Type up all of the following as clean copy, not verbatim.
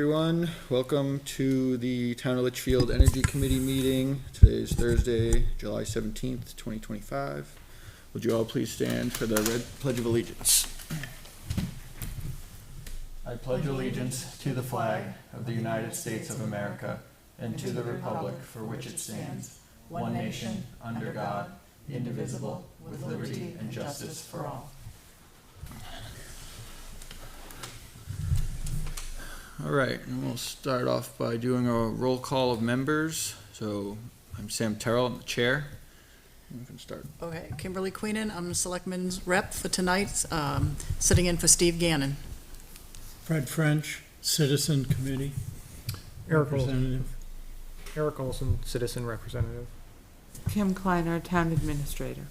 Everyone, welcome to the Town of Litchfield Energy Committee meeting. Today is Thursday, July 17th, 2025. Would you all please stand for the Red Pledge of Allegiance? I pledge allegiance to the flag of the United States of America and to the republic for which it stands, one nation, under God, indivisible, with liberty and justice for all. All right, and we'll start off by doing a roll call of members. So I'm Sam Terrell, I'm the chair. We can start. Okay, Kimberly Queenan, I'm the Selectman's rep for tonight, sitting in for Steve Gannon. Fred French, Citizen Committee Representative. Eric Olson, Citizen Representative. Kim Kleiner, Town Administrator.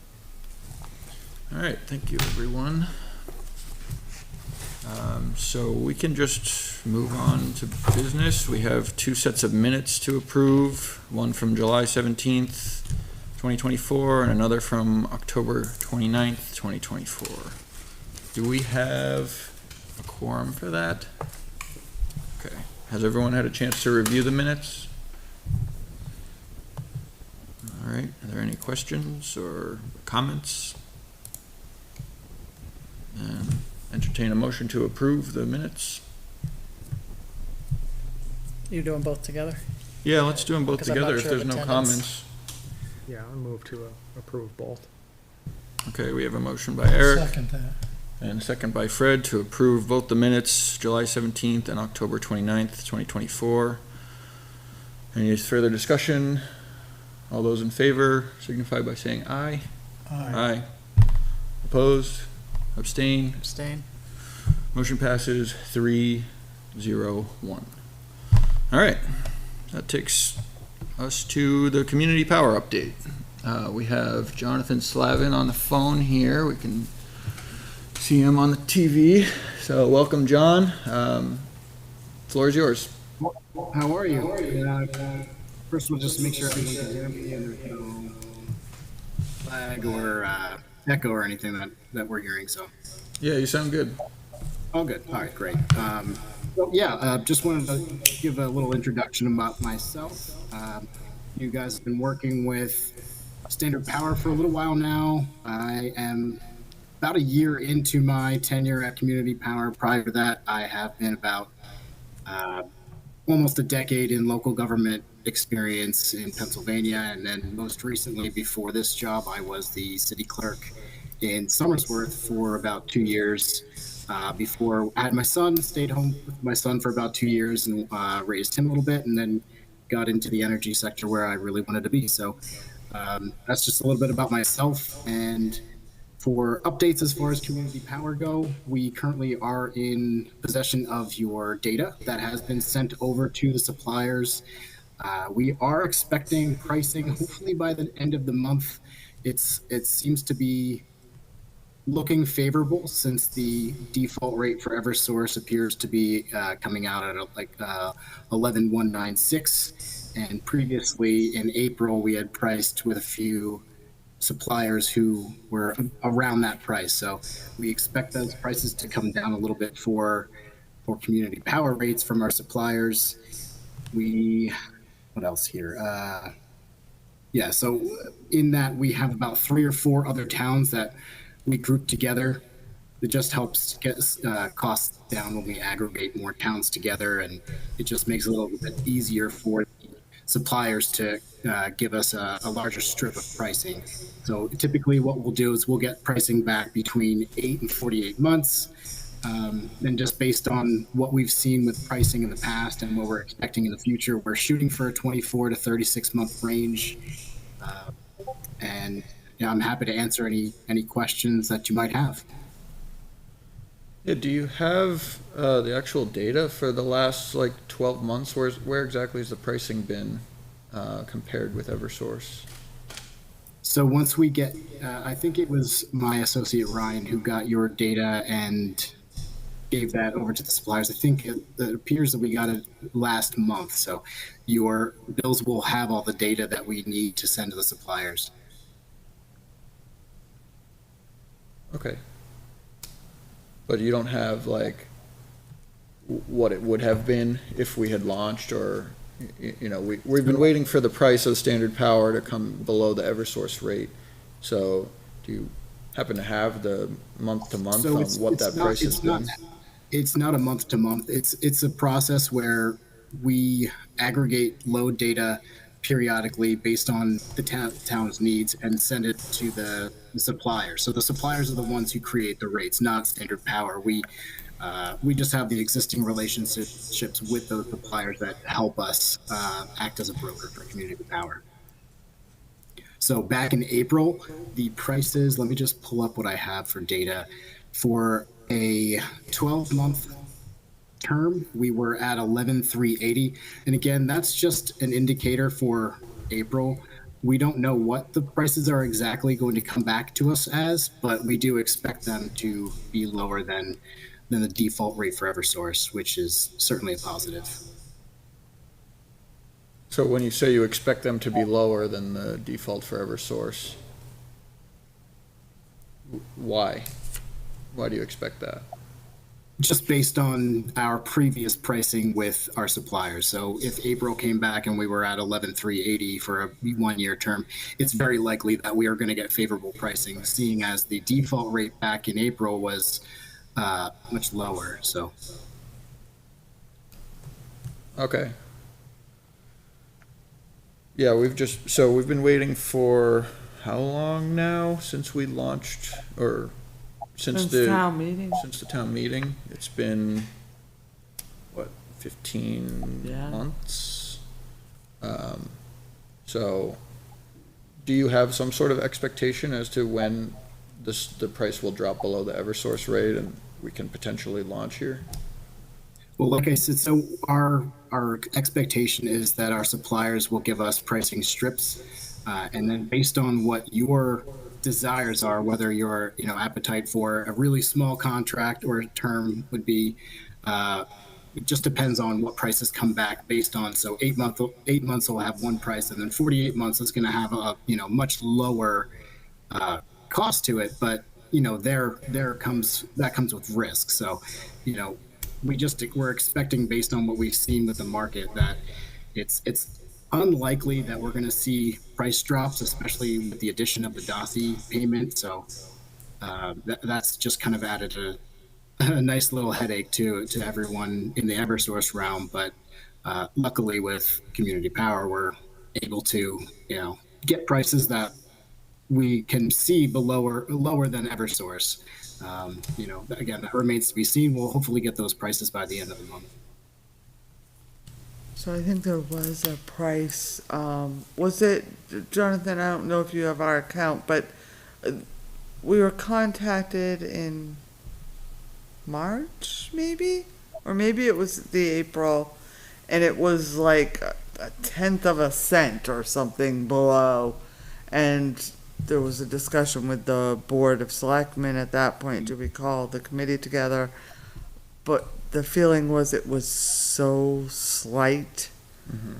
All right, thank you, everyone. So we can just move on to business. We have two sets of minutes to approve, one from July 17th, 2024, and another from October 29th, 2024. Do we have a quorum for that? Okay. Has everyone had a chance to review the minutes? All right. Are there any questions or comments? And entertain a motion to approve the minutes. You doing both together? Yeah, let's do them both Because I'm not together if sure there's of no attendance. comments. Yeah, I move to approve both. Okay, we have a motion by Eric Second that. and a second by Fred to approve both the minutes, July 17th and October 29th, 2024. Any further discussion? All those in favor signify by saying aye. Aye. Opposed? Abstain? Abstain. Motion passes 3-0-1. All right, that takes us to the community power update. We have Jonathan Slavin on the phone here. We can see him on the TV. So welcome, John. Floor is yours. How are you? First, we'll just make sure everyone can hear me and there's no lag or echo or anything that we're hearing. So, Yeah, you sound good. all good. All right, great. Just wanted to give a little introduction about myself. You guys have been working with Standard Power for a little while now. I am about a year into my tenure at Community Power. Prior to that, I have been about almost a decade in local government experience in Pennsylvania, and then most recently, before this job, I was the city clerk in Somersworth for about 2 years. Before I had my son, stayed home with my son for about 2 years and raised him a little bit, and then got into the energy sector where I really wanted to be. So that's just a little bit about myself. And for updates as far as community power go, we currently are in possession of your data that has been sent over to the suppliers. We are expecting pricing hopefully by the end of the month. It seems to be looking favorable since the default rate for Eversource appears to be coming out at 11,196, and previously in April we had priced with a few suppliers who were around that price. So we expect those prices to come down a little bit for community power rates from our suppliers. What else here? So in that we have about 3 or 4 other towns that we group together. It just helps get costs down when we aggregate more towns together, and it just makes it a little bit easier for suppliers to give us a larger strip of pricing. So typically what we'll do is we'll get pricing back between 8 and 48 months. And just based on what we've seen with pricing in the past and what we're expecting in the future, we're shooting for a 24 to 36 month range. And I'm happy to answer any questions that you might have. Yeah, do you have the actual data for the last 12 months? Where exactly has the pricing been compared with Eversource? So once we get, I think it was my associate Ryan who got your data and gave that over to the suppliers. I think it appears that we got it last month. So your bills will have all the data that we need to send to the suppliers. Okay. But you don't have what it would have been if we had launched, or, we've been waiting for the price of standard power to come below the Eversource rate. So do you happen to have the month to month So on it's- what it's that not- price has it's not- been? It's not a month to month. It's a process where we aggregate load data periodically based on the town's needs and send it to the suppliers. So the suppliers are the ones who create the rates, not Standard Power. We just have the existing relationships with those suppliers that help us act as a broker for community power. So back in April, the prices, let me just pull up what I have for data. For a 12-month term, we were at 11,380. And again, that's just an indicator for April. We don't know what the prices are exactly going to come back to us as, but we do expect them to be lower than the default rate for Eversource, which is certainly a positive. So when you say you expect them to be lower than the default for Eversource, why? Why do you expect that? Just based on our previous pricing with our suppliers. So if April came back and we were at 11,380 for a 1-year term, it's very likely that we are going to get favorable pricing, seeing as the default rate back in April was much lower. So Okay. Yeah, we've been waiting for how long now since we launched, or since Since the town meeting. since the town meeting? It's been, what, 15 Yeah. months? So do you have some sort of expectation as to when the price will drop below the Eversource rate and we can potentially launch here? well, like I said, so our expectation is that our suppliers will give us pricing strips, and then based on what your desires are, whether your appetite for a really small contract or a term would be, it just depends on what prices come back based on. So 8 months will have one price, and then 48 months is going to have a much lower cost to it, but that comes with risk. So we're expecting, based on what we've seen with the market, that it's unlikely that we're going to see price drops, especially with the addition of the DOSI payment. So that's just kind of added a nice little headache to everyone in the Eversource realm. But luckily, with Community Power, we're able to get prices that we can see lower than Eversource. Again, that remains to be seen. We'll hopefully get those prices by the end of the month. So I think there was a price, was it, Jonathan, I don't know if you have our account, but we were contacted in March, maybe? Or maybe it was the April, and it was like a tenth of a cent or something below. And there was a discussion with the Board of Selectmen at that point to recall the committee together. But the feeling was it was so slight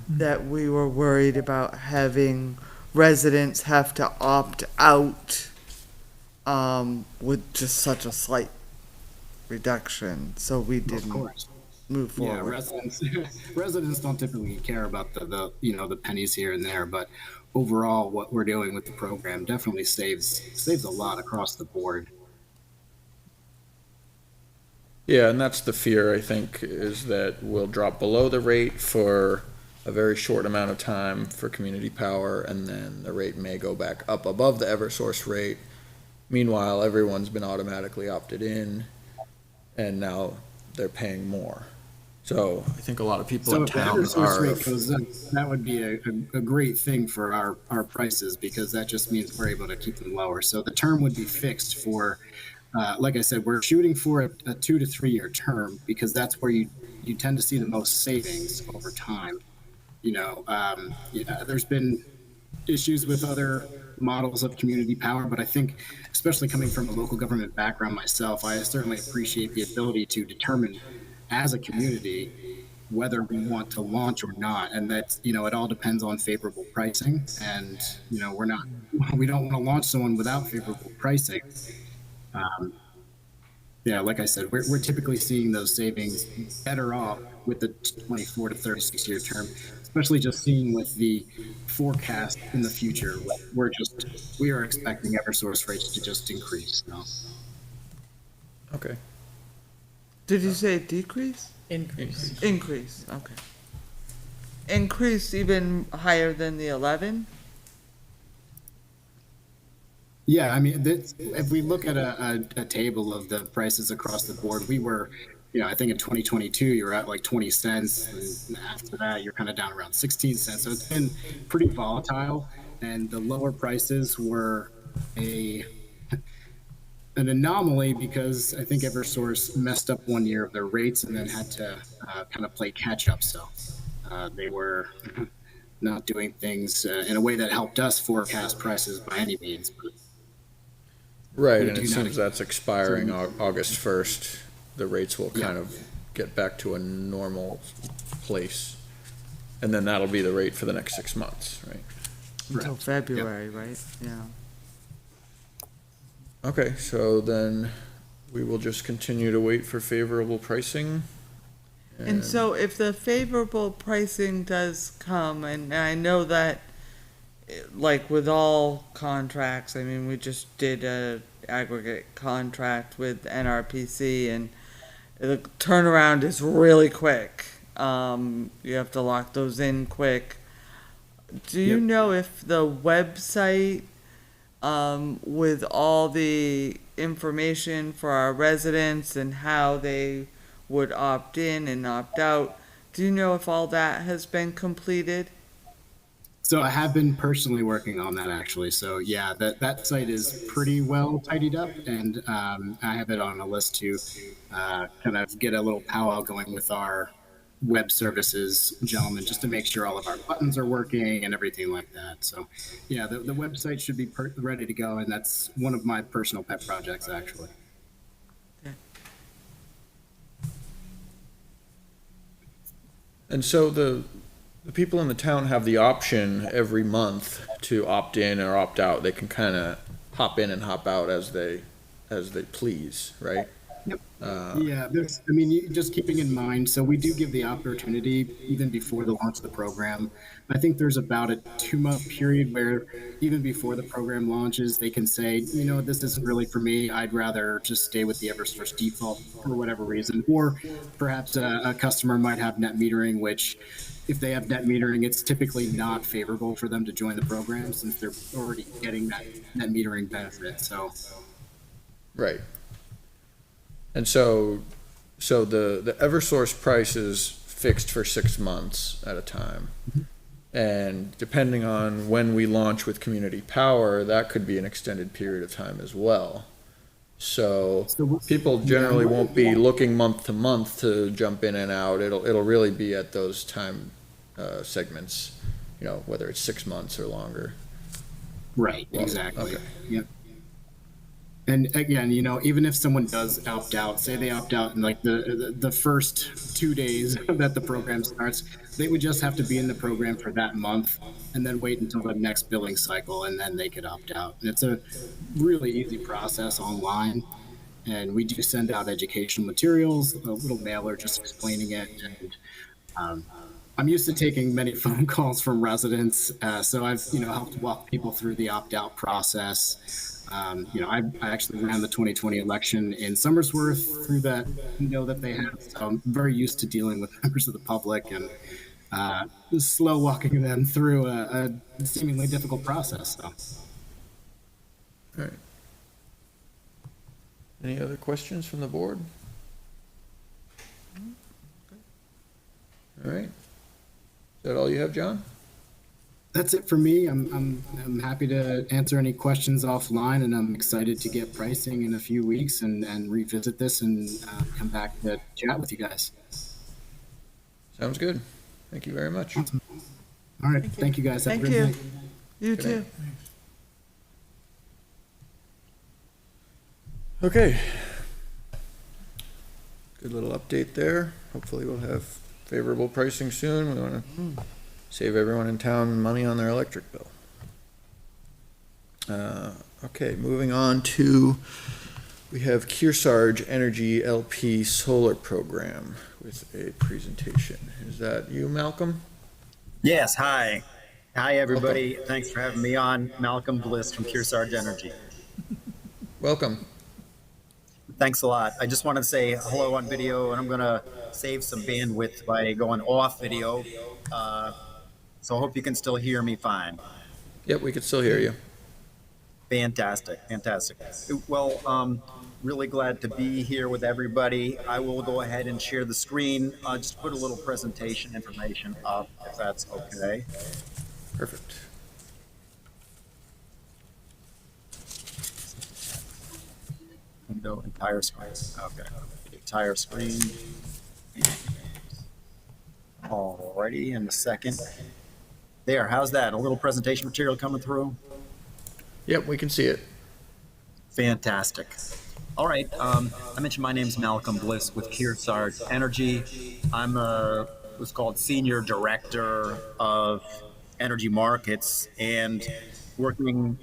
that we were worried about having residents have to opt out with just such a slight reduction, so we Of didn't course. move Yeah, forward. residents don't typically care about the pennies here and there, but overall, what we're doing with the program definitely saves a lot across the board. Yeah, and that's the fear, I think, is that we'll drop below the rate for a very short amount of time for Community Power, and then the rate may go back up above the Eversource rate. Meanwhile, everyone's been automatically opted in, and now they're paying more. So I think a lot of people So in if the town Eversource are, rate goes up, that would be a great thing for our prices, because that just means we're able to keep them lower. So the term would be fixed for, like I said, we're shooting for a 2 to 3 year term, because that's where you tend to see the most savings over time. There's been issues with other models of Community Power, but I think, especially coming from a local government background myself, I certainly appreciate the ability to determine as a community whether we want to launch or not, and that's it all depends on favorable pricing. And we don't want to launch someone without favorable pricing. yeah, like I said, we're typically seeing those savings better off with the 24 to 36 year term, especially just seeing with the forecast in the future. We are expecting Eversource rates to just increase. So. Okay. Did you say decrease? Increase. Increase, okay. Increase even higher than the 11? Yeah, I mean, if we look at a table of the prices across the board, we were, I think in 2022 you're at like 20 cents, and after that you're kind of down around 16 cents. So it's been pretty volatile, and the lower prices were an anomaly because I think Eversource messed up one year of their rates and then had to kind of play catch up. So they were not doing things in a way that helped us forecast prices by any means. But Right, We and do it not- seems that's expiring August 1st. The rates will kind of get back to a normal place. And then that'll be the rate for the next 6 months, right? Until Correct. February, right? Yeah. Okay, so then we will just continue to wait for favorable pricing. And so if the favorable pricing does come, and I know that, like with all contracts, I mean, we just did a aggregate contract with NRPC and the turnaround is really quick. You have to lock those in quick. Do you Yep. know if the website, with all the information for our residents and how they would opt in and opt out, do you know if all that has been completed? So I have been personally working on that actually. So yeah, that site is pretty well tidied up, and I have it on a list to kind of get a little powwow going with our web services gentlemen, just to make sure all of our buttons are working and everything like that. So yeah, the website should be ready to go, and that's one of my personal pet projects actually. And so the people in the town have the option every month to opt in or opt out. They can kind of hop in and hop out as they please, right? Yep. Yeah, just keeping in mind, so we do give the opportunity even before the launch of the program. I think there's about a 2-month period where even before the program launches, they can say, this isn't really for me. I'd rather just stay with the Eversource default for whatever reason. Or perhaps a customer might have net metering, which if they have net metering, it's typically not favorable for them to join the program since they're already getting that net metering benefit. So, Right. And so the Eversource price is fixed for 6 months at a time. And depending on when we launch with Community Power, that could be an extended period of time as well. So people generally won't be looking month to month to jump in and out. It'll really be at those time segments, whether it's 6 months or longer. right, Well, exactly. okay. Yep. And again, even if someone does opt out, say they opt out in like the first 2 days that the program starts, they would just have to be in the program for that month and then wait until the next billing cycle, and then they could opt out. And it's a really easy process online. And we do send out educational materials, a little mailer just explaining it. And I'm used to taking many phone calls from residents, so I've helped walk people through the opt-out process. I actually ran the 2020 election in Somersworth through that that they have. So I'm very used to dealing with members of the public and slow walking them through a seemingly difficult process. So. All right. Any other questions from the board? All right. Is that all you have, John? That's it for me. I'm happy to answer any questions offline, and I'm excited to get pricing in a few weeks and revisit this and come back to chat with you guys. Sounds good. Thank you very much. All right. Thank you guys. Have a Thank great you. night. You Good too. night. Okay. Good little update there. Hopefully we'll have favorable pricing soon. We want to save everyone in town money on their electric bill. Okay, moving on to We have Kearsarge Energy LP Solar Program with a presentation. Is that you, Malcolm? Yes, hi. Hi, everybody. Thanks for having me on. Malcolm Bliss from Kearsarge Energy. Welcome. Thanks a lot. I just want to say hello on video, and I'm going to save some bandwidth by going off video. So I hope you can still hear me fine. Yep, we can still hear you. Fantastic, fantastic. Well, really glad to be here with everybody. I will go ahead and share the screen. Just put a little presentation information up, if that's okay. Perfect. Window, entire screen. Okay, entire screen. Alrighty, in a second. There, how's that? A little presentation material coming through? Yep, we can see it. Fantastic. All right, I mentioned my name's Malcolm Bliss with Kearsarge Energy. I'm what's called Senior Director of Energy Markets, and working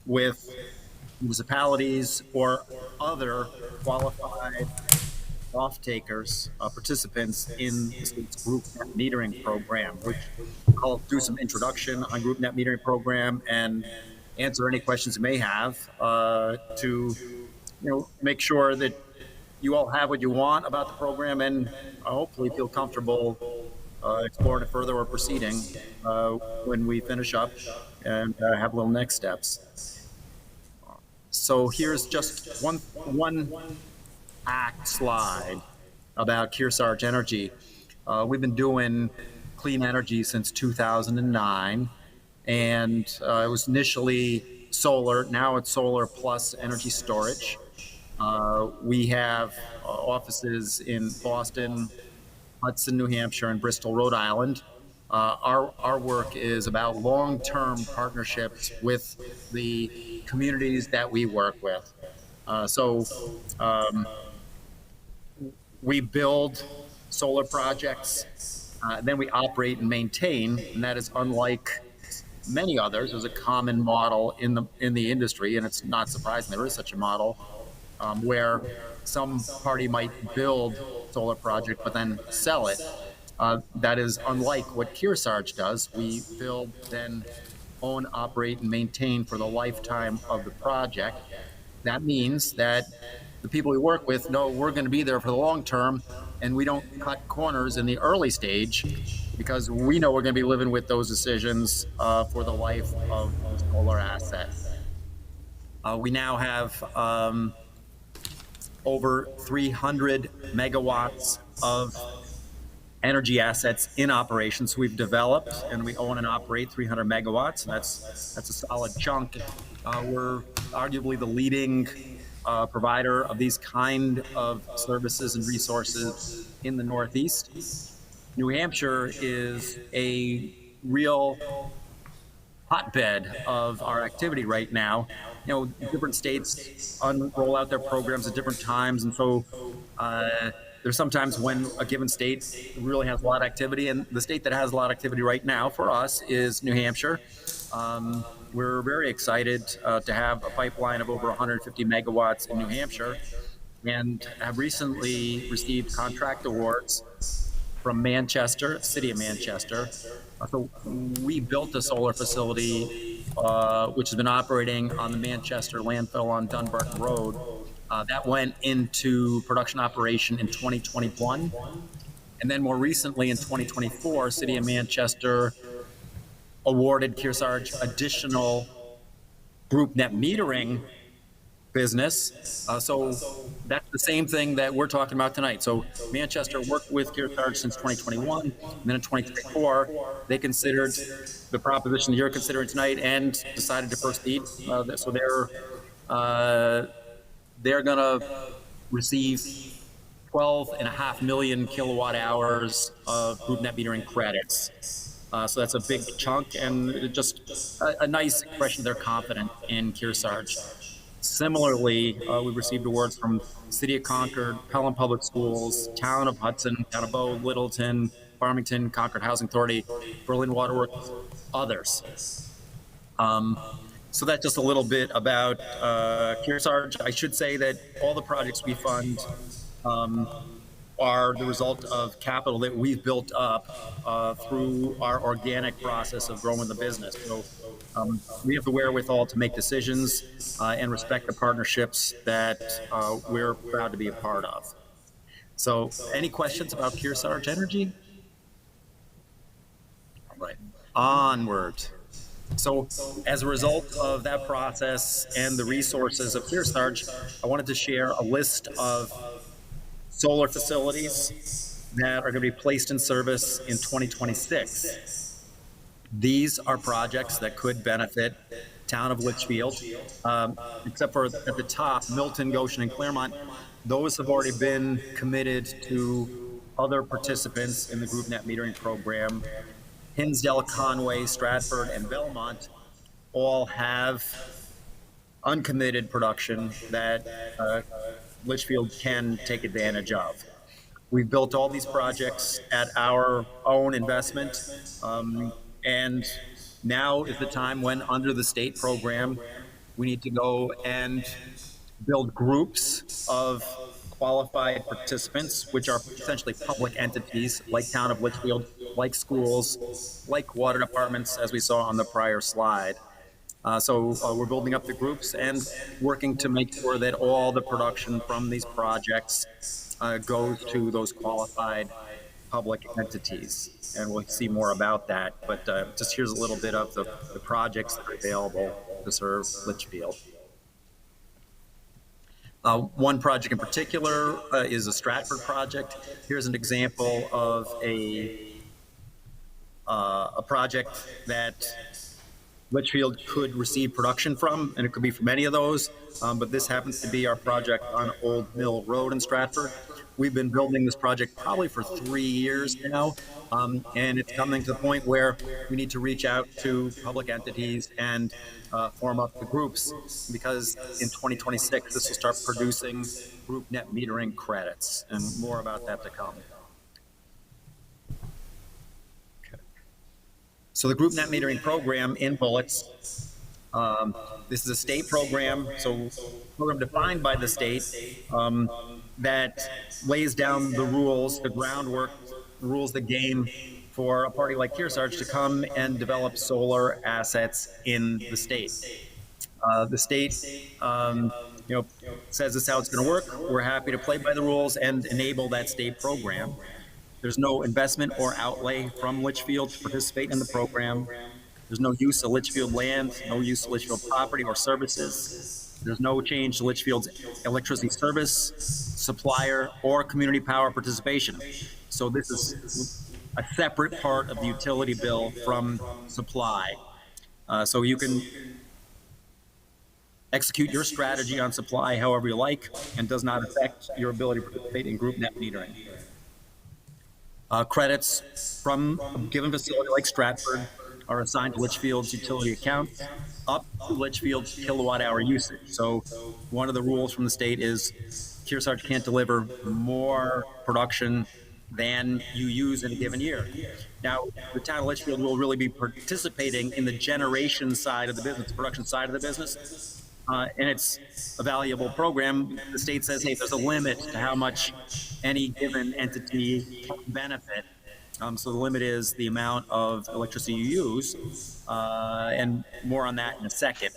with municipalities or other qualified off-takers, participants in the state's group net metering program, which I'll do some introduction on group net metering program and answer any questions you may have to make sure that you all have what you want about the program and hopefully feel comfortable exploring it further or proceeding when we finish up and have little next steps. So here's just one act slide about Kearsarge Energy. We've been doing clean energy since 2009, and it was initially solar. Now it's solar plus energy storage. We have offices in Boston, Hudson, New Hampshire, and Bristol, Rhode Island. Our work is about long-term partnerships with the communities that we work with. We build solar projects, then we operate and maintain, and that is unlike many others. There's a common model in the industry, and it's not surprising there is such a model, where some party might build a solar project but then sell it. That is unlike what Kearsarge does. We build, then own, operate, and maintain for the lifetime of the project. That means that the people we work with know we're going to be there for the long term, and we don't cut corners in the early stage because we know we're going to be living with those decisions for the life of the solar asset. We now have over 300 megawatts of energy assets in operation. So we've developed and we own and operate 300 megawatts, and that's a solid chunk. We're arguably the leading provider of these kind of services and resources in the Northeast. New Hampshire is a real hotbed of our activity right now. Different states roll out their programs at different times, and so there's sometimes when a given state really has a lot of activity, and the state that has a lot of activity right now for us is New Hampshire. We're very excited to have a pipeline of over 150 megawatts in New Hampshire, and have recently received contract awards from Manchester, City of Manchester. So we built a solar facility which has been operating on the Manchester landfill on Dunbarton Road. That went into production operation in 2021. And then more recently in 2024, City of Manchester awarded Kearsarge additional group net metering business. So that's the same thing that we're talking about tonight. So Manchester worked with Kearsarge since 2021, and then in 2024, they considered the proposition you're considering tonight and decided to proceed. So they're going to receive 12.5 million kilowatt hours of group net metering credits. So that's a big chunk, and just a nice expression of their confidence in Kearsarge. Similarly, we received awards from City of Concord, Pelham Public Schools, Town of Hudson, Town of Bow, Littleton, Farmington, Concord Housing Authority, Berlin Waterworks, others. So that's just a little bit about Kearsarge. I should say that all the projects we fund are the result of capital that we've built up through our organic process of growing the business. So we have the wherewithal to make decisions and respect the partnerships that we're proud to be a part of. So any questions about Kearsarge Energy? All right, onward. So as a result of that process and the resources of Kearsarge, I wanted to share a list of solar facilities that are going to be placed in service in 2026. These are projects that could benefit town of Litchfield, except for at the top, Milton, Goshen, and Claremont. Those have already been committed to other participants in the group net metering program. Hinsdale, Conway, Stratford, and Belmont all have uncommitted production that Litchfield can take advantage of. We've built all these projects at our own investment, and now is the time when, under the state program, we need to go and build groups of qualified participants, which are essentially public entities like Town of Litchfield, like schools, like water departments, as we saw on the prior slide. So we're building up the groups and working to make sure that all the production from these projects goes to those qualified public entities. And we'll see more about that. But just here's a little bit of the projects that are available to serve Litchfield. One project in particular is a Stratford project. Here's an example of a project that Litchfield could receive production from, and it could be from any of those, but this happens to be our project on Old Mill Road in Stratford. We've been building this project probably for 3 years now, and it's coming to the point where we need to reach out to public entities and form up the groups, because in 2026 this will start producing group net metering credits, and more about that to come. So the group net metering program in bullets, this is a state program, so program defined by the state that lays down the rules, the groundwork, the rules, the game for a party like Kearsarge to come and develop solar assets in the state. The state, says this is how it's going to work. We're happy to play by the rules and enable that state program. There's no investment or outlay from Litchfield to participate in the program. There's no use of Litchfield land, no use of Litchfield property or services. There's no change to Litchfield's electricity service, supplier, or community power participation. So this is a separate part of the utility bill from supply. So you can execute your strategy on supply however you like, and does not affect your ability to participate in group net metering. Credits from a given facility like Stratford are assigned to Litchfield's utility accounts up to Litchfield's kilowatt hour usage. So one of the rules from the state is Kearsarge can't deliver more production than you use in a given year. Now, the town of Litchfield will really be participating in the generation side of the business, the production side of the business. And it's a valuable program. The state says, hey, there's a limit to how much any given entity can benefit. So the limit is the amount of electricity you use, and more on that in a second.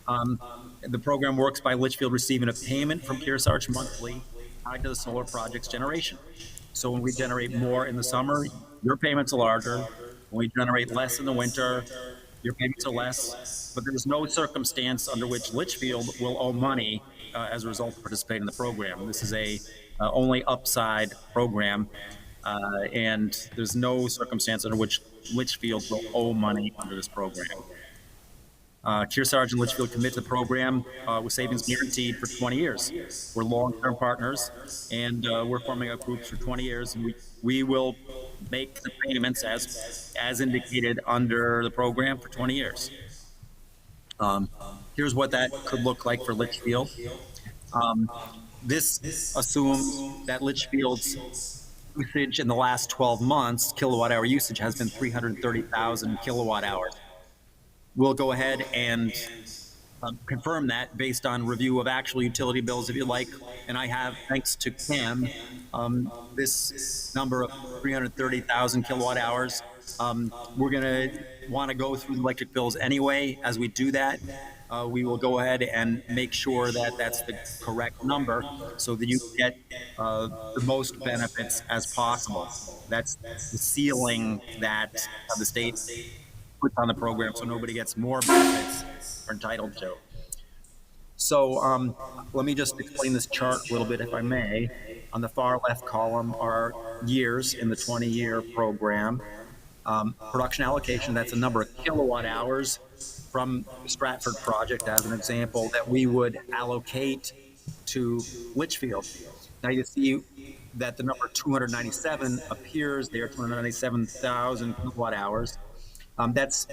The program works by Litchfield receiving a payment from Kearsarge monthly tied to the solar project's generation. So when we generate more in the summer, your payments are larger. When we generate less in the winter, your payments are less. But there's no circumstance under which Litchfield will owe money as a result of participating in the program. This is a only upside program, and there's no circumstance under which Litchfield will owe money under this program. Kearsarge and Litchfield commit to the program with savings guaranteed for 20 years. We're long-term partners, and we're forming up groups for 20 years, and we will make the payments as indicated under the program for 20 years. Here's what that could look like for Litchfield. This assumes that Litchfield's usage in the last 12 months, kilowatt hour usage, has been 330,000 kilowatt hours. we'll go ahead and confirm that based on review of actual utility bills, if you like. And I have, thanks to Kim, this number of 330,000 kilowatt hours. We're going to want to go through the electric bills anyway. As we do that, we will go ahead and make sure that that's the correct number so that you get the most benefits as possible. That's the ceiling that the state puts on the program, so nobody gets more benefits they're entitled to. So let me just explain this chart a little bit, if I may. On the far left column are years in the 20-year program. Production allocation, that's a number of kilowatt hours from the Stratford project, as an example, that we would allocate to Litchfield. Now you see that the number 297 appears there, 297,000 kilowatt hours. That's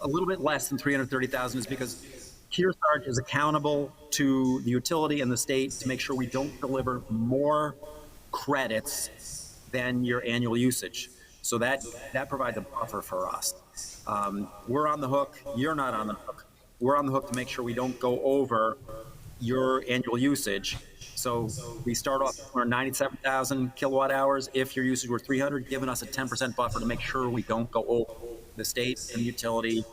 a little bit less than 330,000 is because Kearsarge is accountable to the utility and the state to make sure we don't deliver more credits than your annual usage. So that provides a buffer for us. We're on the hook. You're not on the hook. We're on the hook to make sure we don't go over your annual usage. So we start off at 97,000 kilowatt hours. If your usage were 300, giving us a 10% buffer to make sure we don't go over. The state and the utility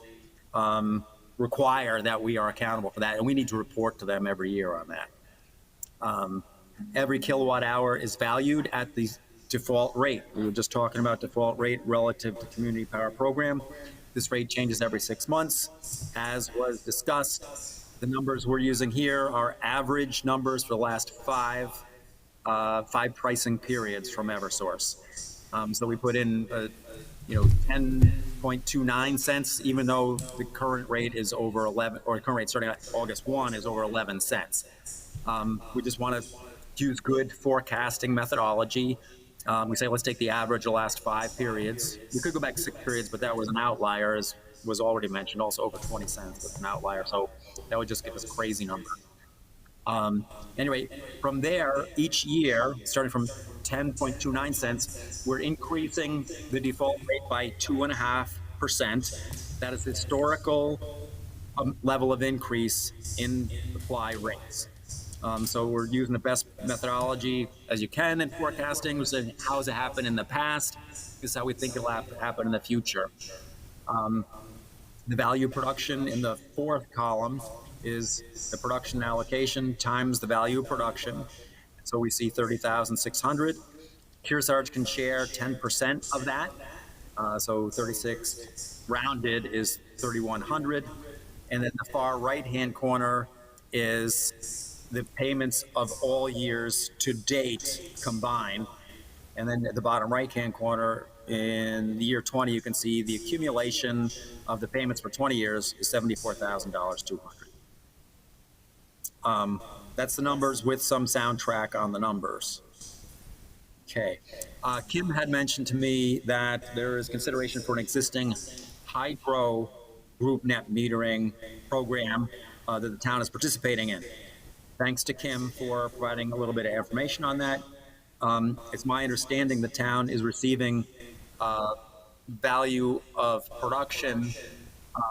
require that we are accountable for that, and we need to report to them every year on that. Every kilowatt hour is valued at the default rate. We were just talking about default rate relative to community power program. This rate changes every 6 months. As was discussed, the numbers we're using here are average numbers for the last five pricing periods from Eversource. So we put in 10.29 cents, even though the current rate is over 11, or the current rate starting at August 1 is over 11 cents. We just want to use good forecasting methodology. We say, let's take the average of the last 5 periods. We could go back 6 periods, but that was an outlier, as was already mentioned, also over 20 cents was an outlier. So that would just give us a crazy number. Anyway, from there, each year, starting from 10.29 cents, we're increasing the default rate by 2.5%. That is historical level of increase in supply rates. So we're using the best methodology as you can in forecasting. We're saying, how has it happened in the past? This is how we think it'll happen in the future. The value production in the fourth column is the production allocation times the value of production. So we see 30,600. Kearsarge can share 10% of that. So 36 rounded is 3,100. And then the far right-hand corner is the payments of all years to date combined. And then at the bottom right-hand corner, in the year 20, you can see the accumulation of the payments for 20 years is $74,200. That's the numbers with some soundtrack on the numbers. Okay. Kim had mentioned to me that there is consideration for an existing hydro group net metering program that the town is participating in. Thanks to Kim for providing a little bit of information on that. It's my understanding the town is receiving value of production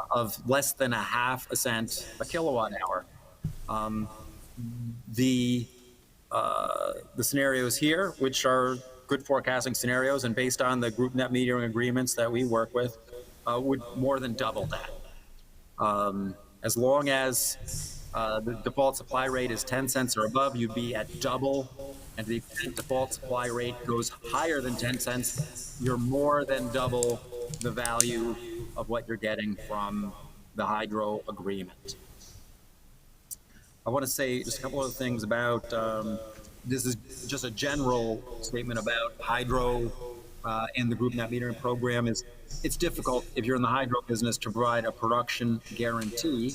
of less than 0.5 cent a kilowatt hour. The scenarios here, which are good forecasting scenarios and based on the group net metering agreements that we work with, would more than double that. As long as the default supply rate is 10 cents or above, you'd be at double. And the default supply rate goes higher than 10 cents, you're more than double the value of what you're getting from the hydro agreement. I want to say just a couple of things about, this is just a general statement about hydro and the group net metering program. It's difficult if you're in the hydro business to provide a production guarantee.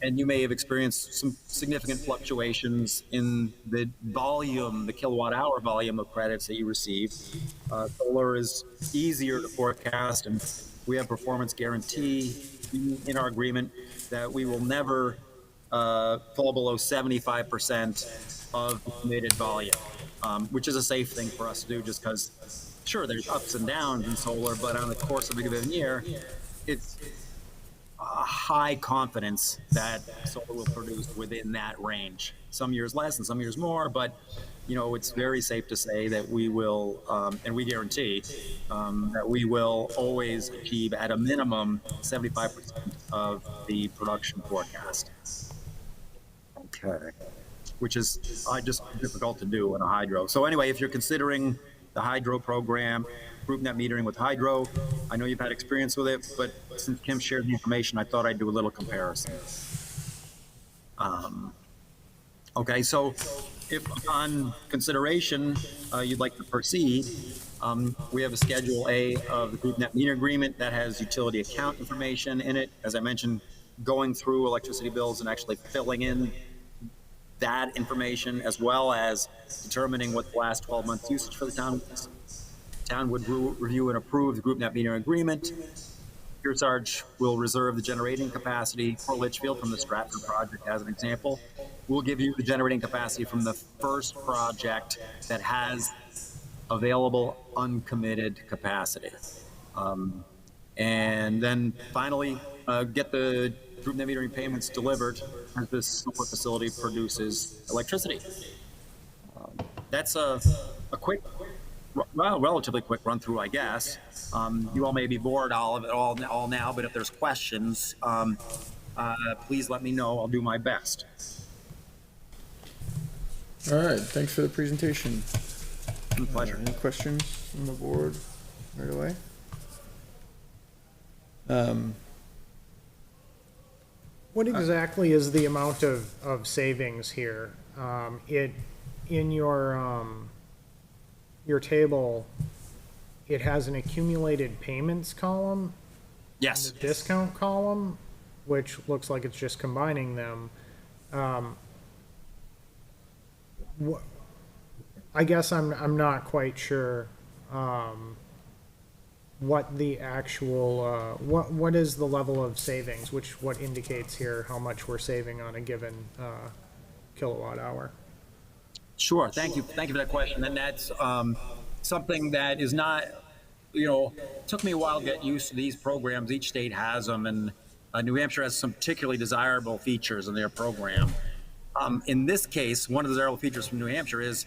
And you may have experienced some significant fluctuations in the volume, the kilowatt hour volume of credits that you receive. Solar is easier to forecast, and we have performance guarantee in our agreement that we will never fall below 75% of the committed volume, which is a safe thing for us to do just because, sure, there's ups and downs in solar, but on the course of a given year, it's high confidence that solar will produce within that range. Some years less and some years more, but it's very safe to say that we will, and we guarantee that we will always achieve at a minimum 75% of the production forecast. Okay. Which is just difficult to do in a hydro. So anyway, if you're considering the hydro program, group net metering with hydro, I know you've had experience with it, but since Kim shared the information, I thought I'd do a little comparison. Okay, so if on consideration you'd like to proceed, we have a Schedule A of the group net meter agreement that has utility account information in it. As I mentioned, going through electricity bills and actually filling in that information, as well as determining what the last 12 months usage for the town was. Town would review and approve the group net metering agreement. Kearsarge will reserve the generating capacity for Litchfield from the Stratford project as an example. We'll give you the generating capacity from the first project that has available uncommitted capacity. And then finally, get the group net metering payments delivered as this solar facility produces electricity. That's a quick, well, relatively quick run through, I guess. You all may be bored of it all now, but if there's questions, please let me know. I'll do my best. All right, thanks for the presentation. Pleasure. Any questions from the board right away? What exactly is the amount of savings here? In your table, it has an accumulated payments column. Yes. And a discount column, which looks like it's just combining them. I guess I'm not quite sure what the actual what is the level of savings, what indicates here how much we're saving on a given kilowatt hour. Sure. Thank you for that question. And that's something that is not, took me a while to get used to these programs. Each state has them, and New Hampshire has some particularly desirable features in their program. In this case, one of the desirable features from New Hampshire is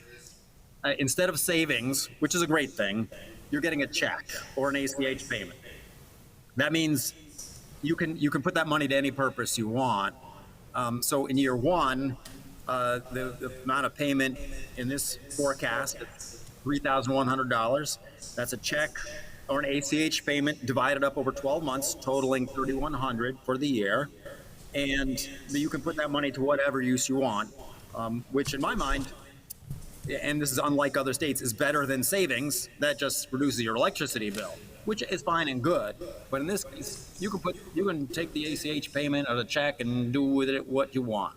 instead of savings, which is a great thing, you're getting a check or an ACH payment. That means you can put that money to any purpose you want. So in year one, the amount of payment in this forecast is $3,100. That's a check or an ACH payment divided up over 12 months, totaling $3,100 for the year. And you can put that money to whatever use you want, which in my mind, and this is unlike other states, is better than savings that just reduces your electricity bill, which is fine and good. But in this case, you can take the ACH payment or the check and do with it what you want.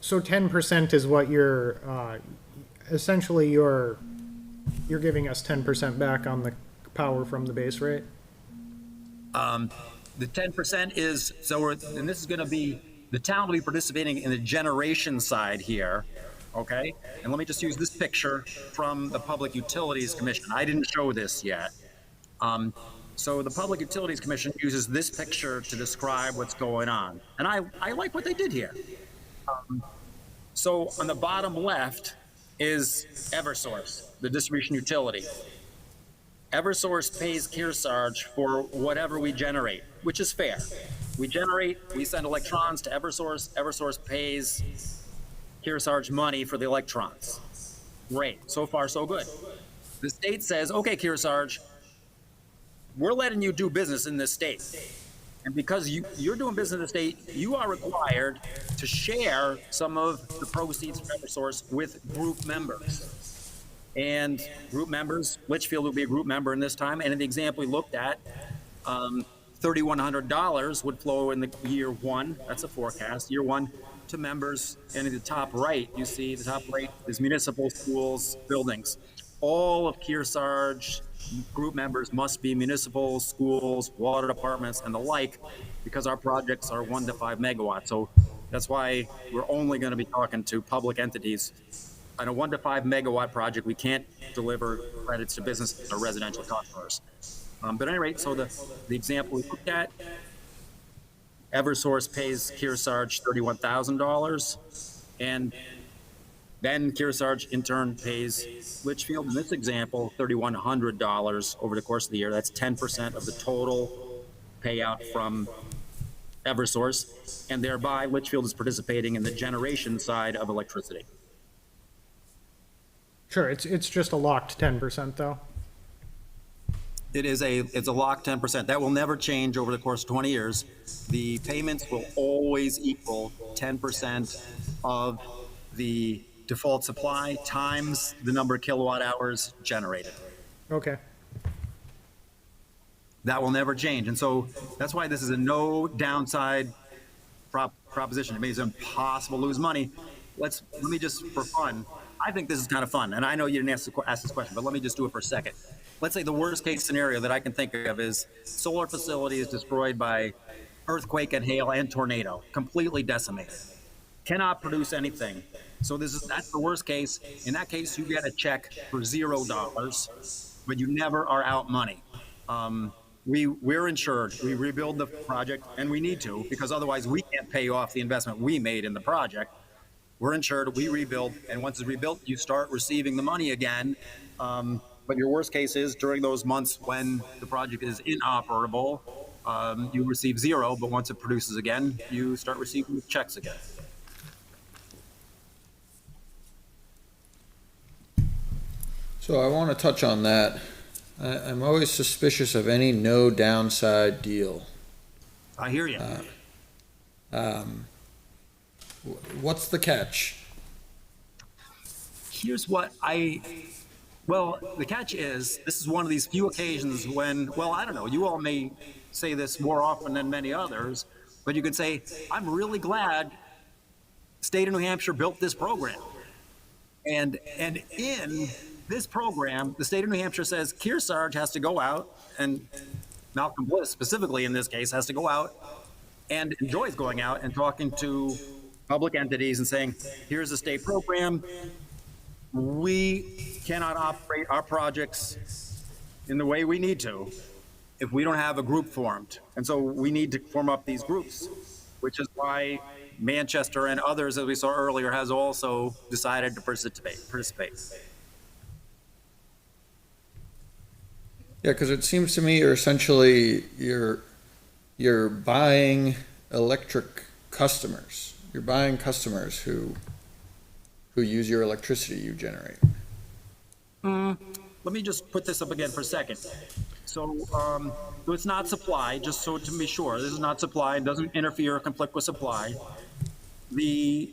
So 10% is what you're essentially you're giving us 10% back on the power from the base rate. The 10% is and this is going to be the town will be participating in the generation side here. Okay, and let me just use this picture from the Public Utilities Commission. I didn't show this yet. So the Public Utilities Commission uses this picture to describe what's going on. And I like what they did here. So on the bottom left is Eversource, the distribution utility. Eversource pays Kearsarge for whatever we generate, which is fair. We send electrons to Eversource. Eversource pays Kearsarge money for the electrons. Great. So far, so good. The state says, okay, Kearsarge, we're letting you do business in this state. And because you're doing business in the state, you are required to share some of the proceeds from Eversource with group members. And group members, Litchfield will be a group member in this time. And in the example we looked at, $3,100 would flow in the year one. That's a forecast. Year one to members. And in the top right, you see the top right is municipal, schools, buildings. All of Kearsarge group members must be municipal, schools, water departments, and the like, because our projects are 1 to 5 megawatts. So that's why we're only going to be talking to public entities. On a 1 to 5 megawatt project, we can't deliver credits to businesses or residential customers. But at any rate, so the example we looked at, Eversource pays Kearsarge $31,000, and then Kearsarge in turn pays Litchfield, in this example, $3,100 over the course of the year. That's 10% of the total payout from Eversource, and thereby Litchfield is participating in the generation side of electricity. Sure, it's just a locked 10% though. It's a locked 10%. That will never change over the course of 20 years. The payments will always equal 10% of the default supply times the number of kilowatt hours generated. Okay. That will never change. And so that's why this is a no downside proposition. It means it's impossible to lose money. Let me just, for fun, I think this is kind of fun. And I know you didn't ask this question, but let me just do it for a second. Let's say the worst case scenario that I can think of is solar facility is destroyed by earthquake and hail and tornado, completely decimated. Cannot produce anything. So that's the worst case. In that case, you get a check for $0, but you never are out money. We're insured. We rebuild the project, and we need to, because otherwise we can't pay off the investment we made in the project. We're insured, we rebuild, and once it's rebuilt, you start receiving the money again. But your worst case is during those months when the project is inoperable, you receive $0, but once it produces again, you start receiving checks again. So I want to touch on that. I'm always suspicious of any no downside deal. I hear you. What's the catch? Here's what well, the catch is, this is one of these few occasions when, well, I don't know, you all may say this more often than many others, but you could say, I'm really glad state of New Hampshire built this program. And in this program, the state of New Hampshire says Kearsarge has to go out, and Malcolm Bliss specifically in this case has to go out and enjoys going out and talking to public entities and saying, here's a state program. We cannot operate our projects in the way we need to if we don't have a group formed. And so we need to form up these groups, which is why Manchester and others, as we saw earlier, has also decided to participate. Yeah, because it seems to me you're buying electric customers. You're buying customers who use your electricity you generate. Let me just put this up again for a second. So it's not supply, just so to be sure, this is not supply, it doesn't interfere or conflict with supply. The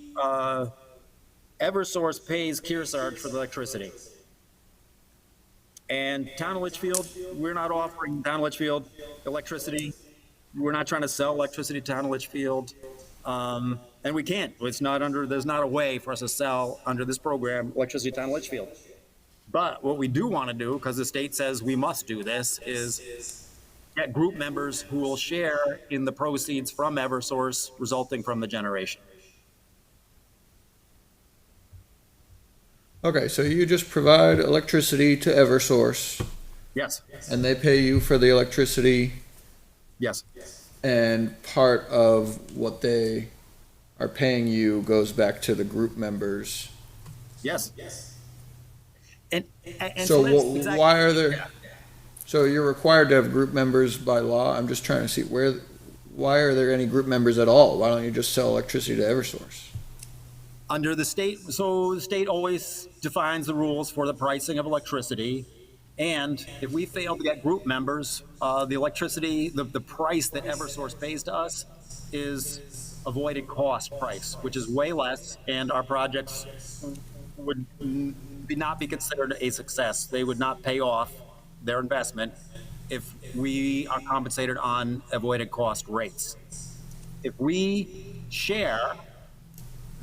Eversource pays Kearsarge for the electricity. And Town of Litchfield, we're not offering Town of Litchfield electricity. We're not trying to sell electricity to Town of Litchfield. And we can't. There's not a way for us to sell under this program electricity to Town of Litchfield. But what we do want to do, because the state says we must do this, is get group members who will share in the proceeds from Eversource resulting from the generation. Okay, so you just provide electricity to Eversource, Yes. and they pay you for the electricity, Yes. and part of what they are paying you goes back to the group members. Yes. And So that's exactly- why are there, so you're required to have group members by law? I'm just trying to see why are there any group members at all? Why don't you just sell electricity to Eversource? Under the state, so the state always defines the rules for the pricing of electricity. And if we fail to get group members, the electricity, the price that Eversource pays to us is avoided cost price, which is way less, and our projects would not be considered a success. They would not pay off their investment if we are compensated on avoided cost rates. If we share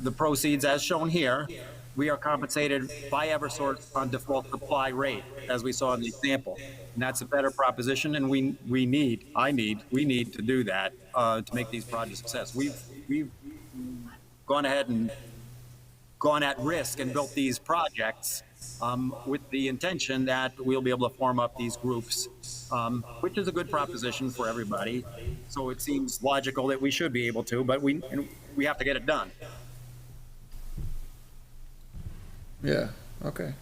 the proceeds as shown here, we are compensated by Eversource on default supply rate, as we saw in the example. And that's a better proposition, and we need to do that to make these projects a success. We've gone ahead and gone at risk and built these projects with the intention that we'll be able to form up these groups, which is a good proposition for everybody. So it seems logical that we should be able to, but we have to get it done. Yeah, okay.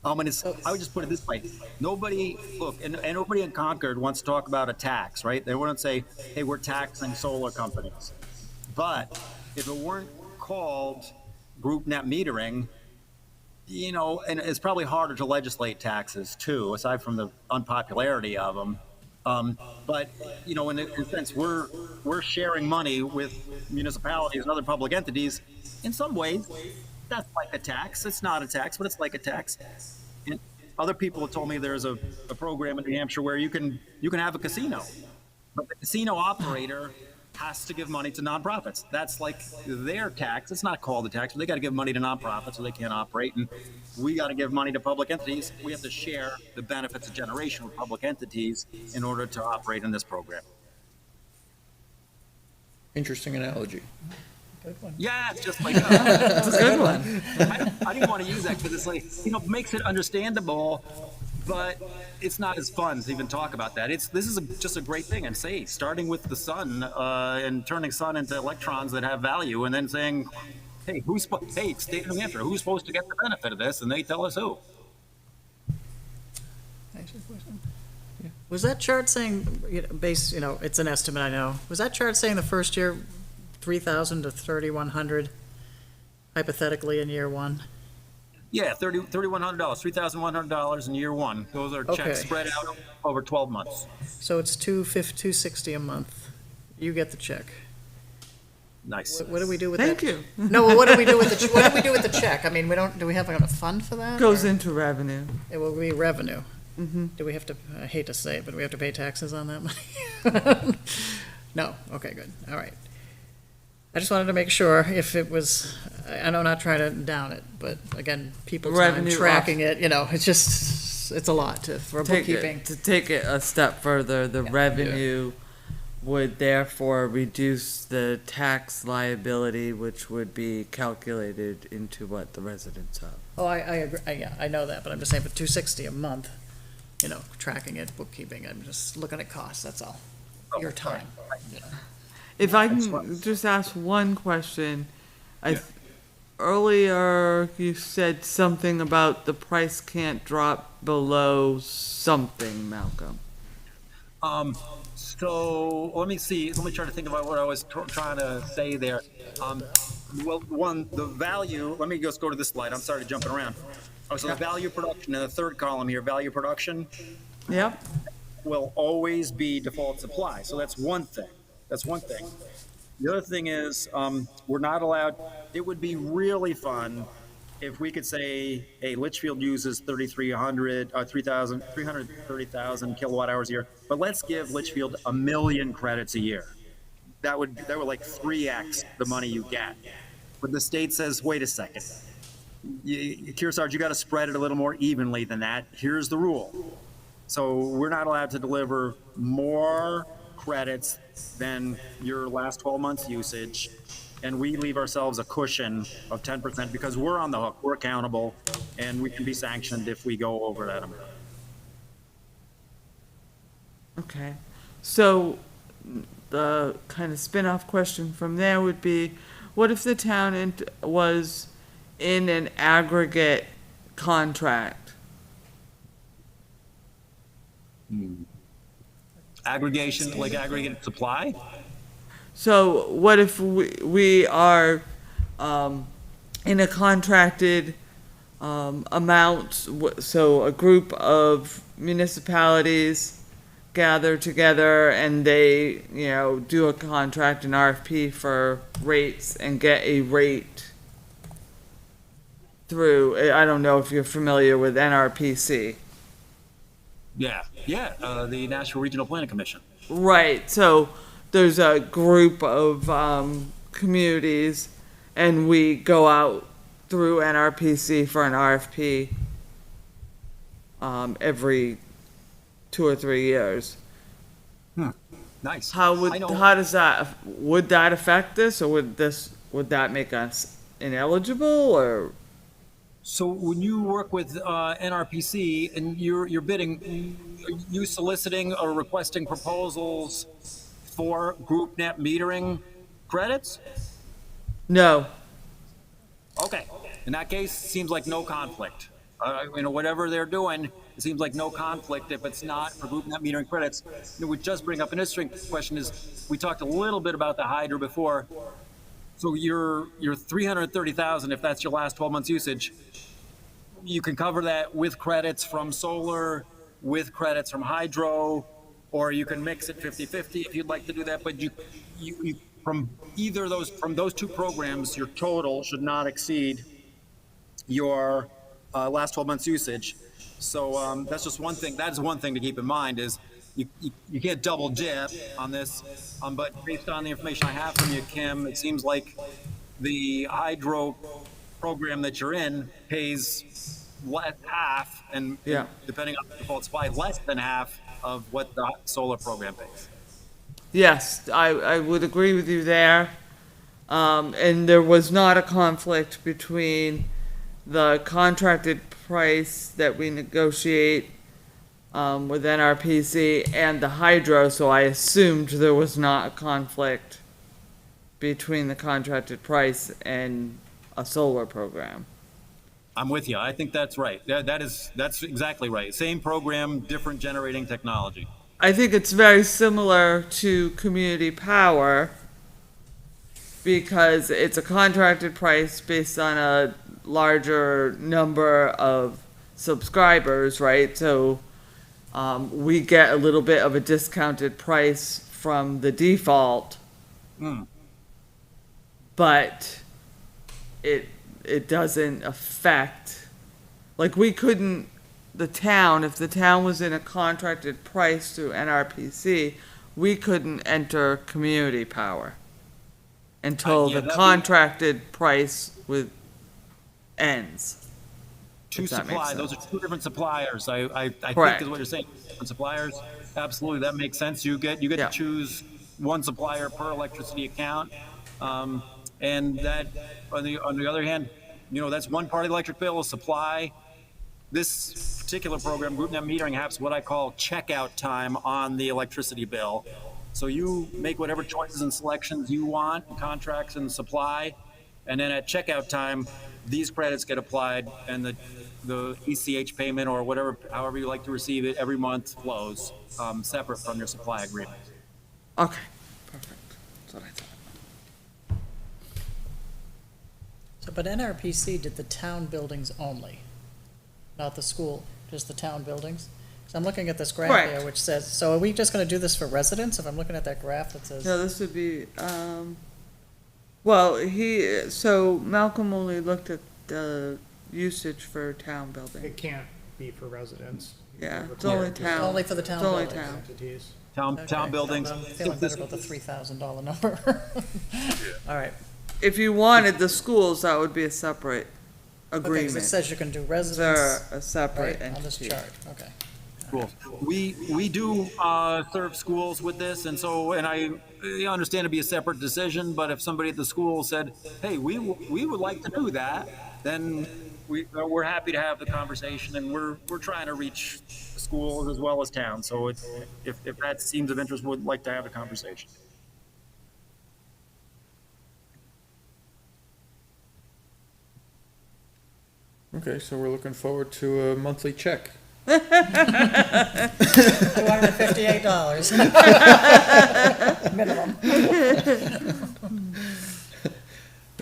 And I would just put it this way: nobody and nobody in Concord wants to talk about a tax, right? They wouldn't say, "Hey, we're taxing solar companies." But if it weren't called group net metering, and it's probably harder to legislate taxes too, aside from the unpopularity of them. But in a sense, we're sharing money with municipalities and other public entities. In some ways, that's like a tax. It's not a tax, but it's like a tax. And other people have told me there's a program in New Hampshire where you can have a casino, but the casino operator has to give money to nonprofits. That's like their tax. It's not called a tax, but they got to give money to nonprofits or they can't operate. And we got to give money to public entities. We have to share the benefits of generation with public entities in order to operate in this program. Interesting analogy. Yeah, it's just like it's a good one. I didn't want to use that because it's like makes it understandable, but it's not as fun to even talk about that. This is just a great thing, and starting with the sun and turning sun into electrons that have value, and then saying, hey, state of New Hampshire, who's supposed to get the benefit of this? And they tell us who. Was that chart saying, it's an estimate, I know. Was that chart saying the first year, 3,000 to 3,100, hypothetically in year one? Yeah, $3,100, $3,100 in year one. Those are checks Okay. spread out over 12 months. So it's $260 a month. You get the check. Nice. What do we do with Thank that? you. No, well, what do we do with the check? I mean, do we have a fund for that? Goes or- into revenue. It will be revenue. Mm-hmm. Do we have to, I hate to say it, but do we have to pay taxes on that money? No, okay, good, all right. I just wanted to make sure if it was, I know not trying to down it, but again, people time Revenue tracking it, it's a lot for bookkeeping. To take it a step further, the revenue would therefore reduce the tax liability, which would be calculated into what the residents have. Oh, I agree, yeah, I know that, but I'm just saying for $260 a month, tracking it, bookkeeping, I'm just looking at costs, that's all. Your time. If I can just ask one question, earlier you said something about the price can't drop below something, Malcolm. So let me see. Let me try to think about what I was trying to say there. Well, the value. Let me just go to this slide. I'm sorry to jumping around. Oh, so the value production in the third column here, value production Yep. will always be default supply. So that's one thing. The other thing is, we're not allowed. It would be really fun if we could say, hey, Litchfield uses 330,000 kilowatt hours a year, but let's give Litchfield 1 million credits a year. That would like 3x the money you get. But the state says, wait a second, Kearsarge, you got to spread it a little more evenly than that. Here's the rule. So we're not allowed to deliver more credits than your last 12 months usage, and we leave ourselves a cushion of 10% because we're on the hook, we're accountable, and we can be sanctioned if we go over that amount. Okay. So the kind of spin-off question from there would be, what if the town was in an aggregate contract? Aggregation, like aggregate supply? So what if we are in a contracted amount, so a group of municipalities gather together and they, do a contract, an RFP for rates and get a rate through, I don't know if you're familiar with NRPC. Yeah, the National Regional Planning Commission. Right, so there's a group of communities and we go out through NRPC for an RFP every 2 or 3 years. Nice. How I know. does that, would that affect this, or would that make us ineligible, or? So when you work with NRPC and you're bidding, are you soliciting or requesting proposals for group net metering credits? No. Okay. In that case, seems like no conflict. Whatever they're doing, it seems like no conflict if it's not for group net metering credits. Which does bring up an interesting question is, we talked a little bit about the hydro before. So your 330,000, if that's your last 12 months usage, you can cover that with credits from solar, with credits from hydro, or you can mix it 50-50 if you'd like to do that. But you from either of those, from those two programs, your total should not exceed your last 12 months usage. So that's just one thing. That's one thing to keep in mind is you can't double dip on this. But based on the information I have from you, Kim, it seems like the hydro program that you're in pays half, and Yeah. depending on the default supply, less than half of what the solar program pays. Yes, I would agree with you there. And there was not a conflict between the contracted price that we negotiate with NRPC and the hydro, so I assumed there was not a conflict between the contracted price and a solar program. I'm with you. I think that's right. That's exactly right. Same program, different generating technology. I think it's very similar to community power because it's a contracted price based on a larger number of subscribers, right? So we get a little bit of a discounted price from the default, but it doesn't affect, like we couldn't, the town, if the town was in a contracted price through NRPC, we couldn't enter community power until Yeah, the that'd be- contracted price ends. Two If that makes supply, those sense. are two different suppliers. I think Correct. is what you're saying. Different suppliers. Absolutely, that makes sense. You get Yeah. to choose one supplier per electricity account, and that on the other hand, that's one part of the electric bill is supply. This particular program, GroupNet Metering, has what I call checkout time on the electricity bill. So you make whatever choices and selections you want, contracts and supply, and then at checkout time, these credits get applied, and the ECH payment or whatever, however you like to receive it, every month flows separate from your supply agreement. Okay, perfect. That's what I thought. So, but NRPC did the town buildings only, not the school, just the town buildings? So I'm looking at this graph Correct. here, which says, so are we just gonna do this for residents? If I'm looking at that graph that says, No, this would be, well, so Malcolm only looked at the usage for town building. It can't be for residents. Yeah, it's only town. only for the town It's only buildings? town. Entities. Town Okay, buildings. I'm feeling better about the $3,000 number. All right. If you wanted the schools, that would be a separate Okay, 'cause it agreement. says you can do They're residents, a separate right, on this entity. chart, okay. Cool. We do serve schools with this, and I understand it'd be a separate decision, but if somebody at the school said, hey, we would like to do that, then we're happy to have the conversation, and we're trying to reach schools as well as towns. So if that seems of interest, we'd like to have a conversation. Okay, so we're looking forward to a monthly check. $258 minimum.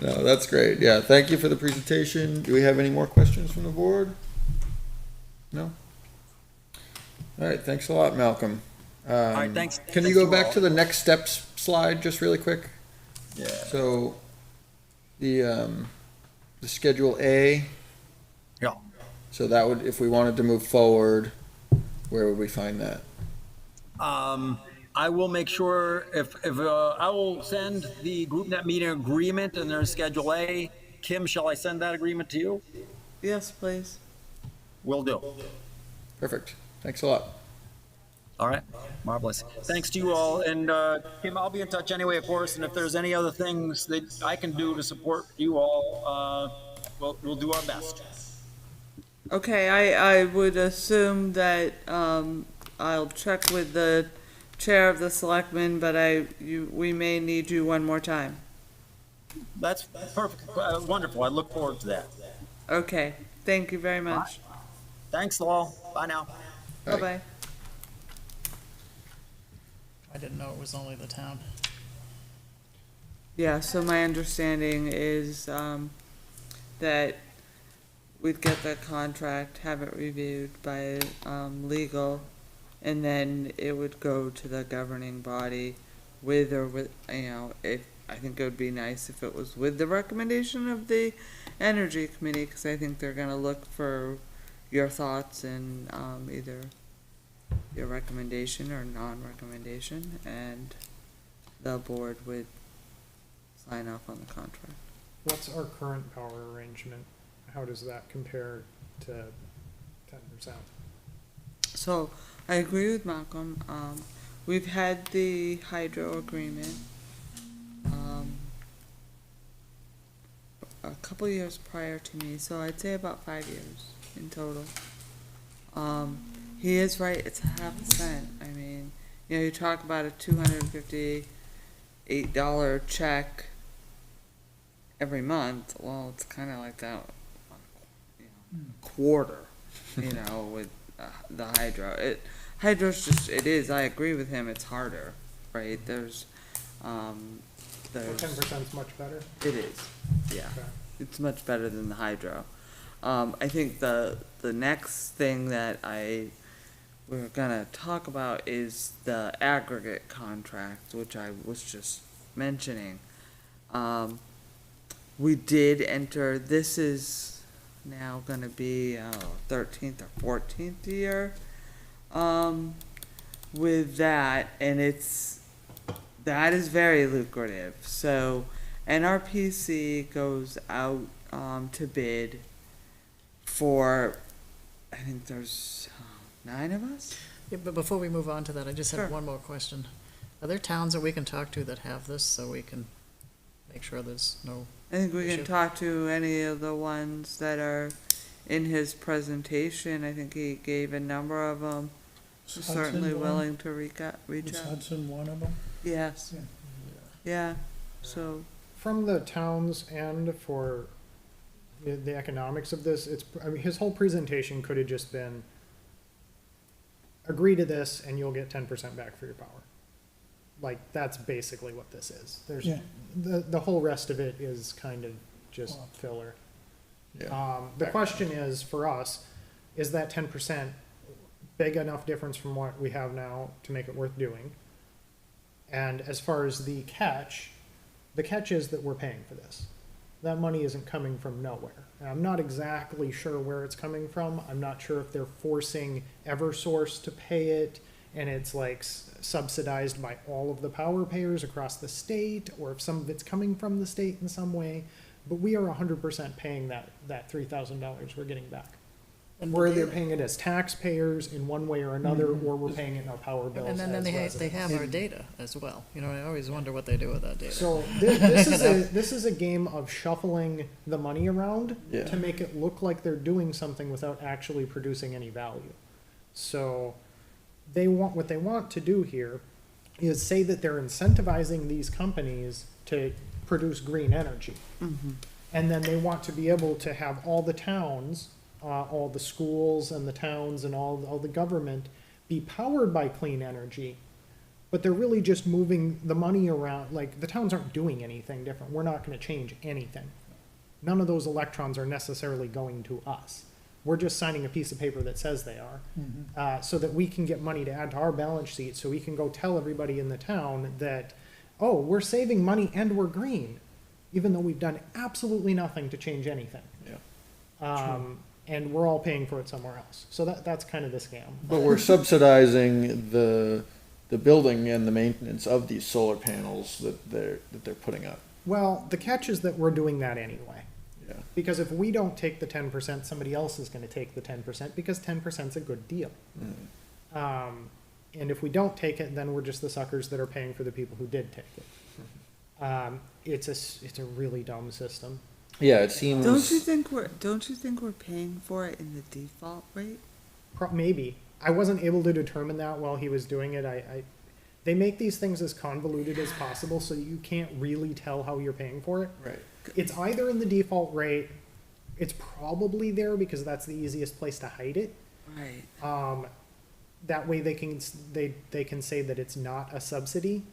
No, that's great. Yeah, thank you for the presentation. Do we have any more questions from the board? No? All right, thanks a lot, Malcolm. All right, thanks. Can you Thanks go to back all. to the next steps slide just really quick? Yeah. So, the Schedule A, Yeah. so that would, if we wanted to move forward, where would we find that? I will make sure I will send the GroupNet meeting agreement and their Schedule A. Kim, shall I send that agreement to you? Yes, please. Will do. Perfect. Thanks a lot. All right, marvelous. Thanks to you all, and Kim, I'll be in touch anyway, of course. And if there's any other things that I can do to support you all, we'll do our best. Okay, I would assume that, I'll check with the chair of the selectmen, but we may need you one more time. That's perfect, wonderful. I look forward to that. Okay, thank you very much. Thanks all. Bye now. Bye-bye. I didn't know it was only the town. Yeah, so my understanding is, that we'd get the contract, have it reviewed by, legal, and then it would go to the governing body with or with, I think it would be nice if it was with the recommendation of the Energy Committee, because I think they're gonna look for your thoughts and, either your recommendation or non-recommendation, and the board would sign off on the contract. What's our current power arrangement? How does that compare to 10%? So, I agree with Malcolm, we've had the hydro agreement, a couple years prior to me, so I'd say about 5 years in total. He is right, it's a half a cent. I mean, you talk about a $258 check every month, well, it's kinda like that, quarter, with the hydro. Hydro's just, it is, I agree with him, it's harder, right? There's 10%'s much better? it is, yeah. Okay. It's much better than the hydro. I think the next thing that we're gonna talk about is the aggregate contract, which I was just mentioning. We did enter, this is now gonna be, 13th or 14th year, with that, and that is very lucrative. So NRPC goes out, to bid for, I think there's 9 of us? Yeah, but before we move on to that, I just Sure. have one more question. Are there towns that we can talk to that have this, so we can make sure there's no, I think we can Sure. talk to any of the ones that are in his presentation. I think he gave a number of them. Is Certainly Hudson willing to reach Is out. Hudson one of them? Yes. Yeah, so, From the town's end for the economics of this, his whole presentation could have just been, agree to this and you'll get 10% back for your power. Like, that's basically what this is. Yeah. The whole rest of it is kind of just filler. The question is, for us, is that 10% big enough difference from what we have now to make it worth doing? And as far as the catch is that we're paying for this. That money isn't coming from nowhere. And I'm not exactly sure where it's coming from. I'm not sure if they're forcing Eversource to pay it and it's like subsidized by all of the power payers across the state, or if some of it's coming from the state in some way. But we are 100% paying that $3,000 we're getting back. And We're they- either paying it as taxpayers in one way or another, or we're paying it in our power bills and then as they residents. have our data as well. I always wonder what they do with that data. So this is a game of shuffling the money around Yeah. to make it look like they're doing something without actually producing any value. So what they want to do here is say that they're incentivizing these companies to produce green energy. And then they want to be able to have all the towns, all the schools and the towns and all the government be powered by clean energy. But they're really just moving the money around, like, the towns aren't doing anything different. We're not gonna change anything. None of those electrons are necessarily going to us. We're just signing a piece of paper that says they are, so that we can get money to add to our balance sheet, so we can go tell everybody in the town that, oh, we're saving money and we're green, even though we've done absolutely nothing to change anything. And we're all paying for it somewhere else. So that's kind of the scam. But we're subsidizing the building and the maintenance of these solar panels that they're putting up. Well, the catch is that we're doing that anyway. Yeah. Because if we don't take the 10%, somebody else is gonna take the 10%, because 10%'s a good deal. And if we don't take it, then we're just the suckers that are paying for the people who did take it. It's a really dumb system. Yeah, it seems. Don't you think we're paying for it in the default rate? Maybe. I wasn't able to determine that while he was doing it. They make these things as convoluted as possible, so you can't really tell how you're paying for it. Right. It's either in the default rate, it's probably there because that's the easiest place to hide it. Right. That way they can say that it's not a subsidy,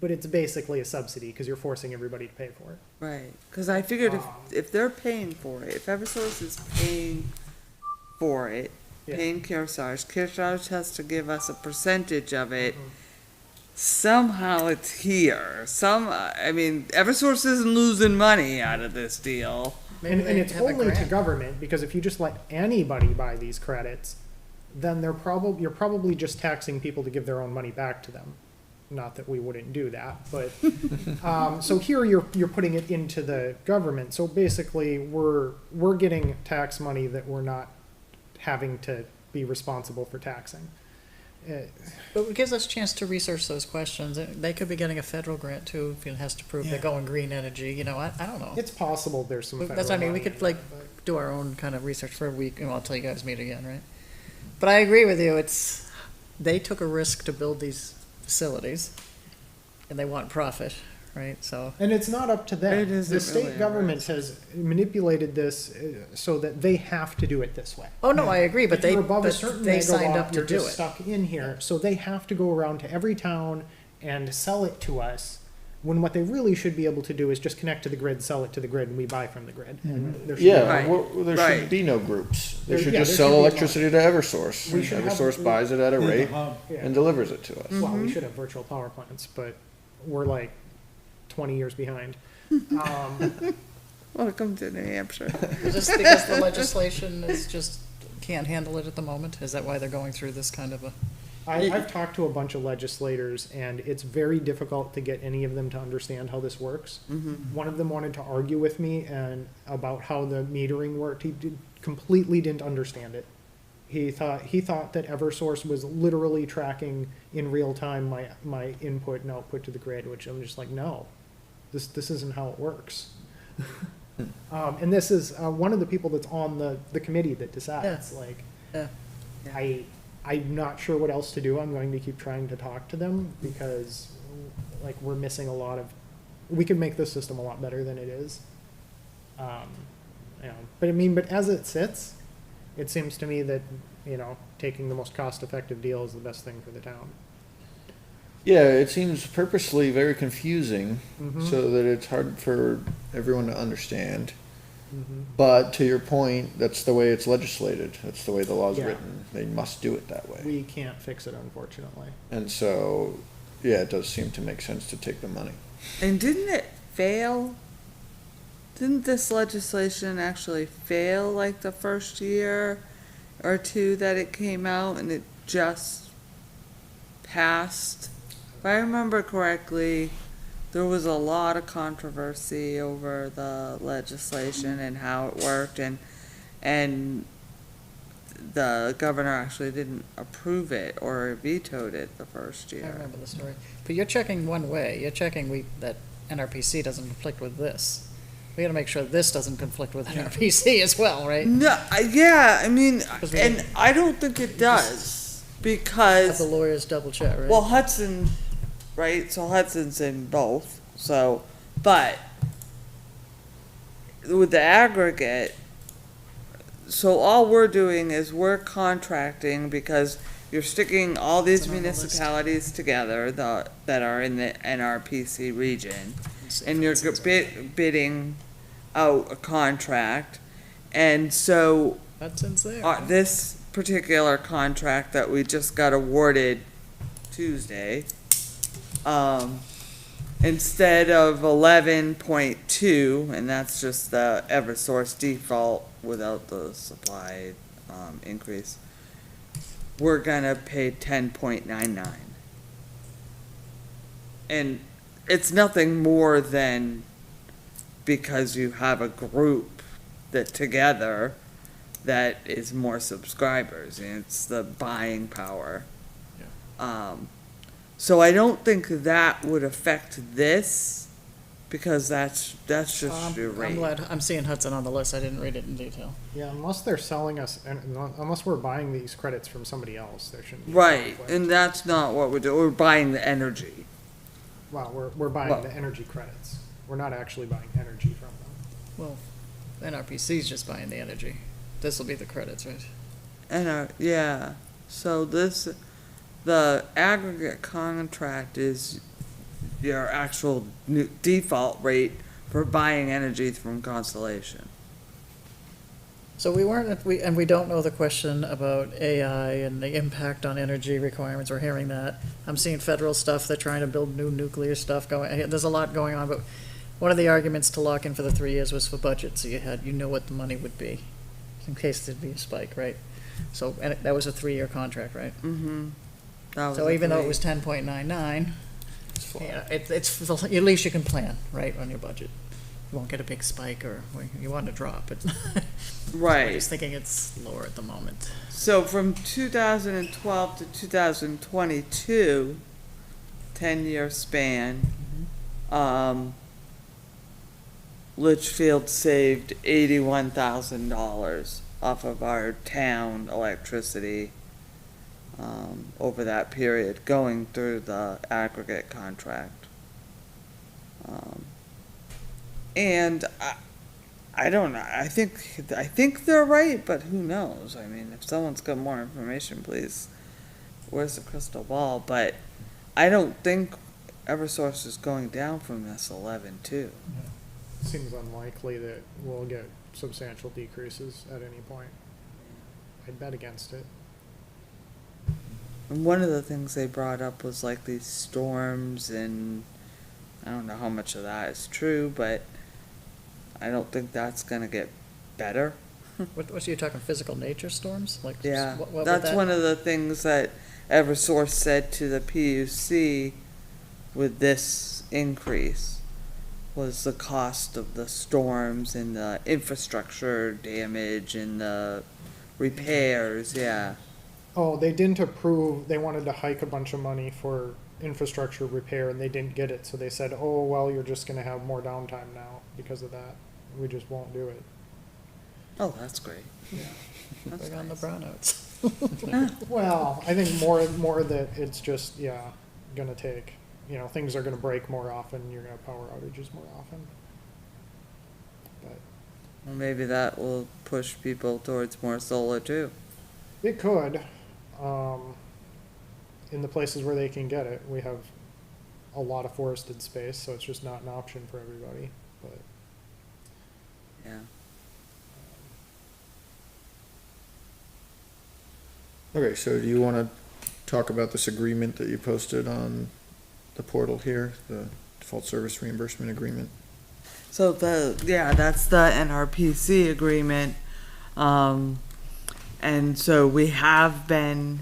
but it's basically a subsidy because you're forcing everybody to pay for it. Right, because I figured if they're paying for it, if Eversource is paying for it, Yeah. paying Kearsarge has to give us a percentage of it. Somehow it's here. Eversource isn't losing money out of this deal. Maybe And they it's have a only to grant. government, because if you just let anybody buy these credits, then you're probably just taxing people to give their own money back to them. Not that we wouldn't do that, but, so here you're putting it into the government, so basically, we're getting tax money that we're not having to be responsible for taxing. But it gives us a chance to research those questions. They could be getting a federal grant too, if it has to prove they're Yeah. going green energy, I don't know. It's possible there's some federal That's what I mean, we money could in like there, but- do our own kind of research for a week, and until you guys meet again, right? But I agree with you, they took a risk to build these facilities, and they want profit, right, so. And it's not up to them. It isn't The state really, government has manipulated this so that they have to do it this way. Oh, no, I agree, but If you're they, above a but certain they signed megawatt, up to you're do just it. stuck in here, so they have to go around to every town and sell it to us, when what they really should be able to do is just connect to the grid, sell it to the grid, and we buy from the grid. And there should be- Yeah, Right, there right. should be no groups. They There- should yeah, just there sell should be electricity to Eversource. We should have- Eversource buys it at a Be the rate hub. Yeah. and delivers it to us. Well, we should have virtual power plants, but we're like 20 years behind. Welcome to New Hampshire. Is this because the legislation is just, can't handle it at the moment? Is that why they're going through this kind of a? I've talked to a bunch of legislators, and it's very difficult to get any of them to understand how this works. One of them wanted to argue with me and about how the metering worked. He completely didn't understand it. He thought that Eversource was literally tracking in real time my input and output to the grid, which I'm just like, no, this isn't how it works. And this is one of the people that's on the committee that decides. Like, Yeah. I'm not sure what else to do. I'm going to keep trying to talk to them because, like, we're missing a lot of. We could make this system a lot better than it is. But as it sits, it seems to me that taking the most cost-effective deal is the best thing for the town. Yeah, it seems purposely very confusing so that it's hard for everyone to understand. But to your point, that's the way it's legislated. That's the way the law's Yeah. written. They must do it that way. We can't fix it, unfortunately. And so, yeah, it does seem to make sense to take the money. And didn't it fail? Didn't this legislation actually fail like the first year or two that it came out and it just passed? If I remember correctly, there was a lot of controversy over the legislation and how it worked, and the governor actually didn't approve it or vetoed it the first I year. remember the story. But you're checking one way. You're checking that NRPC doesn't conflict with this. We gotta make sure this doesn't conflict with NRPC as well, right? No, yeah, I mean, Because we and didn't- I don't think it does, Have because, the lawyers double check, right? well, Hudson, right, so Hudson's in both, so, but with the aggregate, so all we're doing is we're contracting because you're sticking all these It's on the list. municipalities together that are in the NRPC region, and you're bidding out a contract, and so Hudson's there. this particular contract that we just got awarded Tuesday, instead of 11.2, and that's just the Eversource default without the supply, increase, we're gonna pay 10.99. And it's nothing more than because you have a group that together that is more subscribers, and it's the buying power. So I don't think that would affect this, because that's just your I'm rate. glad, I'm seeing Hudson on the list, I didn't read it in detail. Yeah, unless they're selling us, and unless we're buying these credits from somebody else, there shouldn't be a Right, conflict. and that's not what we're doing, we're buying the energy. Well, we're buying Well- the energy credits. We're not actually buying energy from them. Well, NRPC's just buying the energy. This will be the credits, right? And, yeah, so the aggregate contract is your actual default rate for buying energy from Constellation. So we weren't, and we don't know the question about AI and the impact on energy requirements, we're hearing that. I'm seeing federal stuff, they're trying to build new nuclear stuff going, there's a lot going on, but one of the arguments to lock in for the 3 years was for budget, so you know what the money would be, in case there'd be a spike, right? So, and that was a 3-year contract, right? Mm-hmm. So even though it was 10.99, yeah, it's, at least you can plan, right, on your budget. You won't get a big spike or, well, you want to drop, but I'm Right. just thinking it's lower at the moment. So from 2012 to 2022, 10-year span, Litchfield saved $81,000 off of our town electricity over that period, going through the aggregate contract. And I don't know, I think they're right, but who knows? I mean, if someone's got more information, please, where's the crystal ball? But I don't think Eversource is going down from this 11 too. Seems unlikely that we'll get substantial decreases at any point. I'd bet against it. And one of the things they brought up was like these storms, and I don't know how much of that is true, but I don't think that's gonna get better. What's you talking, physical nature storms? Like, Yeah, what would that's that- one of the things that Eversource said to the PUC with this increase, was the cost of the storms and the infrastructure damage and the repairs, yeah. Oh, they didn't approve, they wanted to hike a bunch of money for infrastructure repair and they didn't get it, so they said, oh, well, you're just gonna have more downtime now because of that. We just won't do it. Oh, that's great. That's Bring on the nice. brownouts. Well, I think more that it's just, yeah, gonna take, things are gonna break more often, you're gonna have power outages more often. But Well, maybe that will push people towards more solar too. it could, in the places where they can get it. We have a lot of forested space, so it's just not an option for everybody, but. Yeah. Okay, so do you want to talk about this agreement that you posted on the portal here, the default service reimbursement agreement? So that's the NRPC agreement. And so we have been,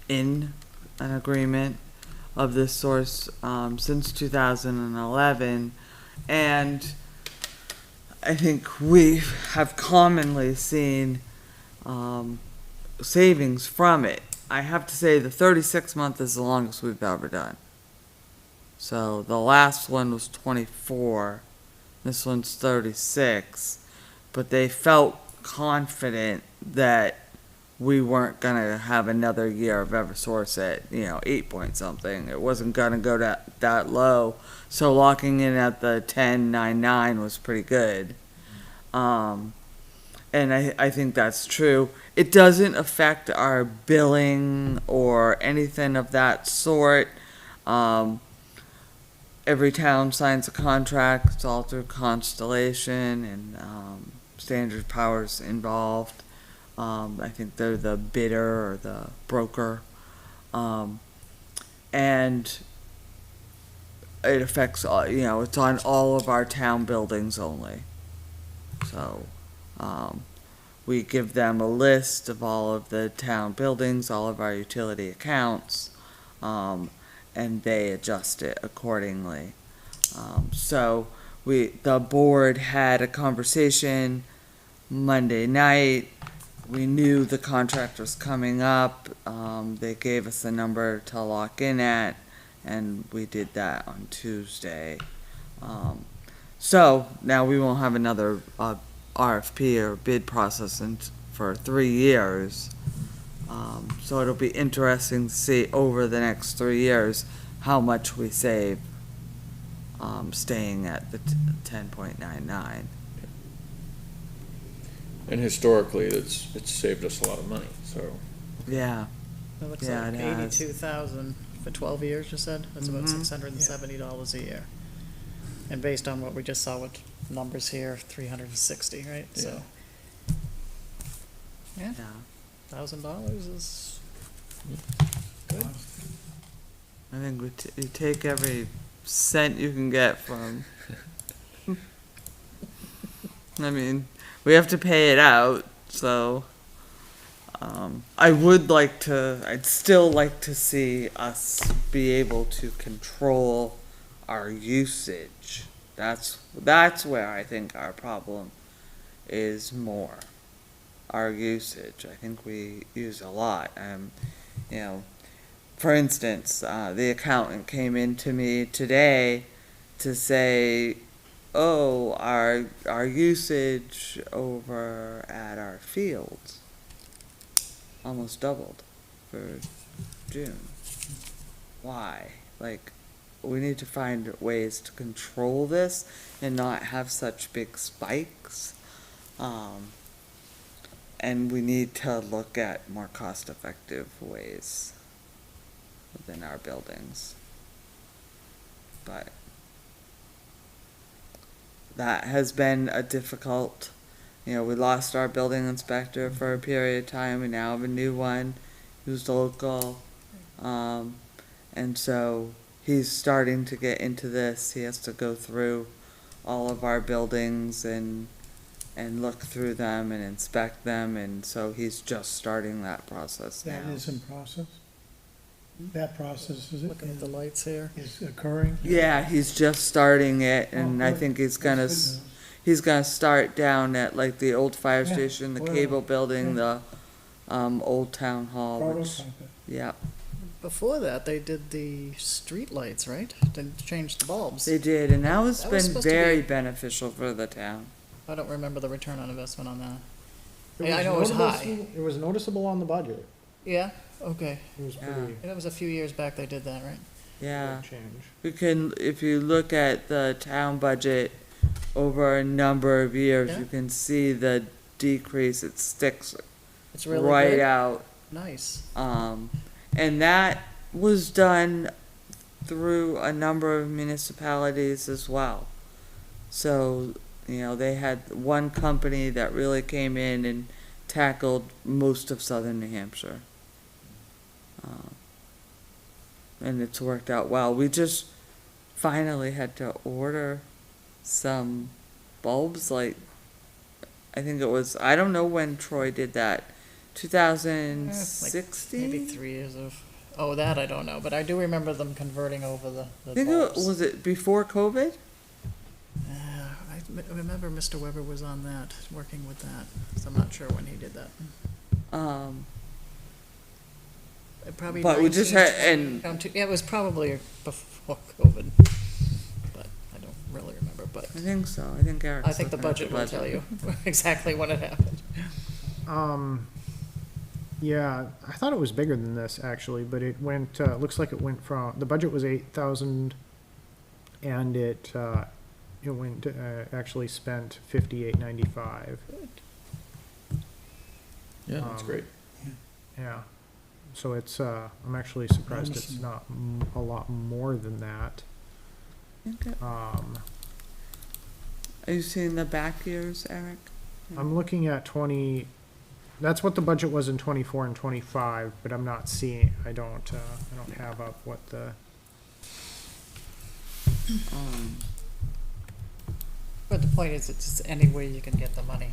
in an agreement of this source, since 2011. And I think we have commonly seen, savings from it. I have to say the 36 month is the longest we've ever done. So the last one was 24, this one's 36, but they felt confident that we weren't gonna have another year of Eversource at, 8 point something. It wasn't gonna go that low, so locking in at the 10.99 was pretty good. And I think that's true. It doesn't affect our billing or anything of that sort. Every town signs a contract, it's all through Constellation, and Standard Power's involved. I think they're the bidder or the broker. And it affects all, it's on all of our town buildings only. So, we give them a list of all of the town buildings, all of our utility accounts, and they adjust it accordingly. So the board had a conversation Monday night, we knew the contract was coming up. They gave us a number to lock in at, and we did that on Tuesday. So now we won't have another RFP or bid process for 3 years. So it'll be interesting to see over the next 3 years how much we save staying at the 10.99. And historically, it's saved us a lot of money, so. Yeah, It looks Yeah, like it has. 82,000 for 12 years, you said? That's about Mhm. $670 a year. And based on what we just saw with numbers here, 360, right? So, yeah. $1,000 is good. I think you take every cent you can get from. I mean, we have to pay it out, so. I'd still like to see us be able to control our usage. That's where I think our problem is more. Our usage. I think we use a lot. You know, for instance, the accountant came in to me today to say, oh, our usage over at our fields almost doubled for June. Why? Like, we need to find ways to control this and not have such big spikes. And we need to look at more cost-effective ways within our buildings. But that has been a difficult, we lost our building inspector for a period of time. We now have a new one who's local. And so he's starting to get into this. He has to go through all of our buildings and look through them and inspect them, and so he's just starting that process now. That is in process? That process Looking at the lights here. is occurring? Yeah, he's just starting it, and Oh, I good. think That's good news. he's gonna start down at like the old fire Yeah, station, the well, cable building, yeah. the old town hall, which, Prototype it. yeah, Before that, they did the street lights, right? They changed the bulbs. they did, and that has That was been supposed to very be- beneficial for the town. I don't remember the return on investment on that. It I know it was high. noticeable- It was noticeable on the budget. Yeah, okay. It was Yeah. pretty And it was a few years back they did that, right? Yeah. big change. We can, if you look at the town budget over a number of years, Yeah. you can see the decrease. It sticks It's really right good. out. Nice. And that was done through a number of municipalities as well. So, they had one company that really came in and tackled most of southern New Hampshire. And it's worked out well. We just finally had to order some bulbs, like, I think it was, I don't know when Troy did that, Maybe 2016? 3 years of, that I don't know, but I do remember them converting over the I think bulbs. was it before COVID? I remember Mr. Weber was on that, working with that, so I'm not sure when he did that. Probably But we just 19, had, and around two- Yeah, it was probably before COVID, but I don't really remember, but I think so. I think Eric's I think the looking at budget will tell you exactly when it happened. Yeah, I thought it was bigger than this actually, but it went, looks like it went from, the budget was 8,000 and it went, actually spent 58.95. Yeah, that's great. Yeah. So it's, I'm actually surprised it's not a lot more than that. Are you seeing the back years, Eric? I'm looking at 20, that's what the budget was in 24 and 25, but I'm not seeing, I don't have up what the, But the point is, it's any way you can get the money,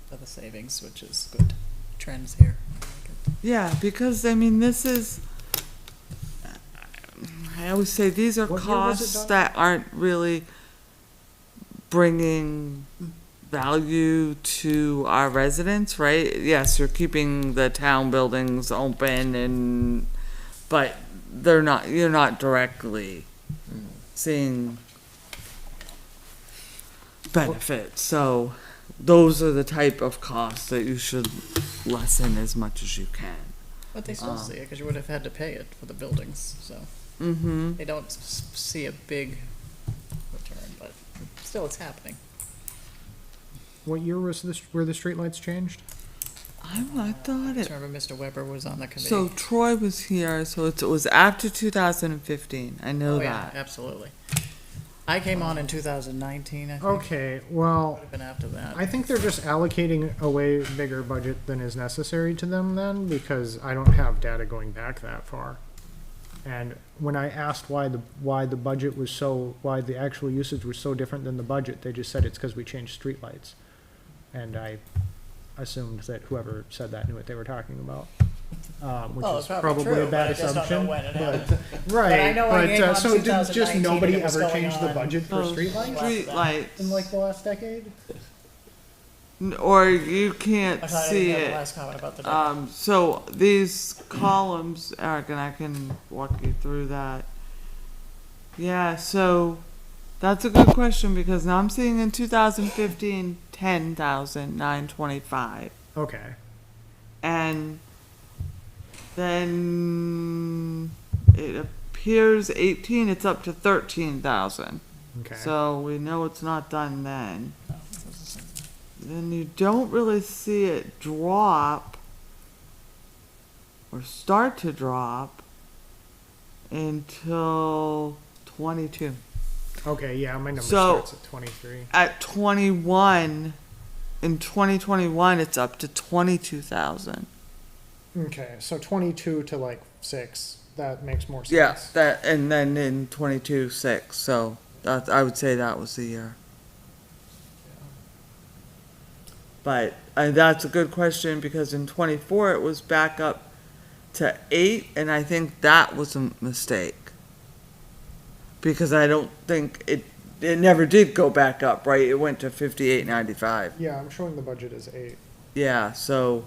for the savings, which is good. Trends here. I like it. Yeah, because this is, I always say these are What year was it costs done? that aren't really bringing value to our residents, right? Yes, you're keeping the town buildings open and, but you're not directly seeing benefits, so those are the type of costs that you should lessen as much as you can. But they still see it, because you would have had to pay it for the buildings, so Mm-hmm. they don't see a big return, but still, it's happening. What year was were the streetlights changed? I thought I it, remember Mr. Weber was on the committee. so Troy was here, so it was after 2015, I know Oh, yeah, that. absolutely. I came on in 2019, I think. Okay, well, Would have been after that. I think they're just allocating a way bigger budget than is necessary to them then, because I don't have data going back that far. And when I asked why the budget was why the actual usage was so different than the budget, they just said it's because we changed streetlights. And I assumed that whoever said that knew what they were talking about. Which Well, is it's probably true, a but bad I just don't know assumption. when it but- happened. Right, I know I came on so did just 2019 nobody and it was ever going change the on. budget for Oh, streetlights Streetlights, in like the last decade? or you can't I thought I see didn't have the it. last comment about the. So these columns, Eric, and I can walk you through that. Yeah, so that's a good question because now I'm seeing in 2015, 10,925. Okay, And then it appears 18, it's up to 13,000. okay. So we know it's not done then. Then you don't really see it drop or start to drop until 22. Okay, yeah, my number So- starts at 23. At 21, in 2021, it's up to 22,000. Okay, so 22 to like 6, that makes more sense. Yeah, that, and then in 22, 6. So that, I would say that was the year. But that's a good question because in 24 it was back up to 8, and I think that was a mistake. Because I don't think it never did go back up, right? It went to 58.95. Yeah, I'm showing the budget as 8. Yeah, so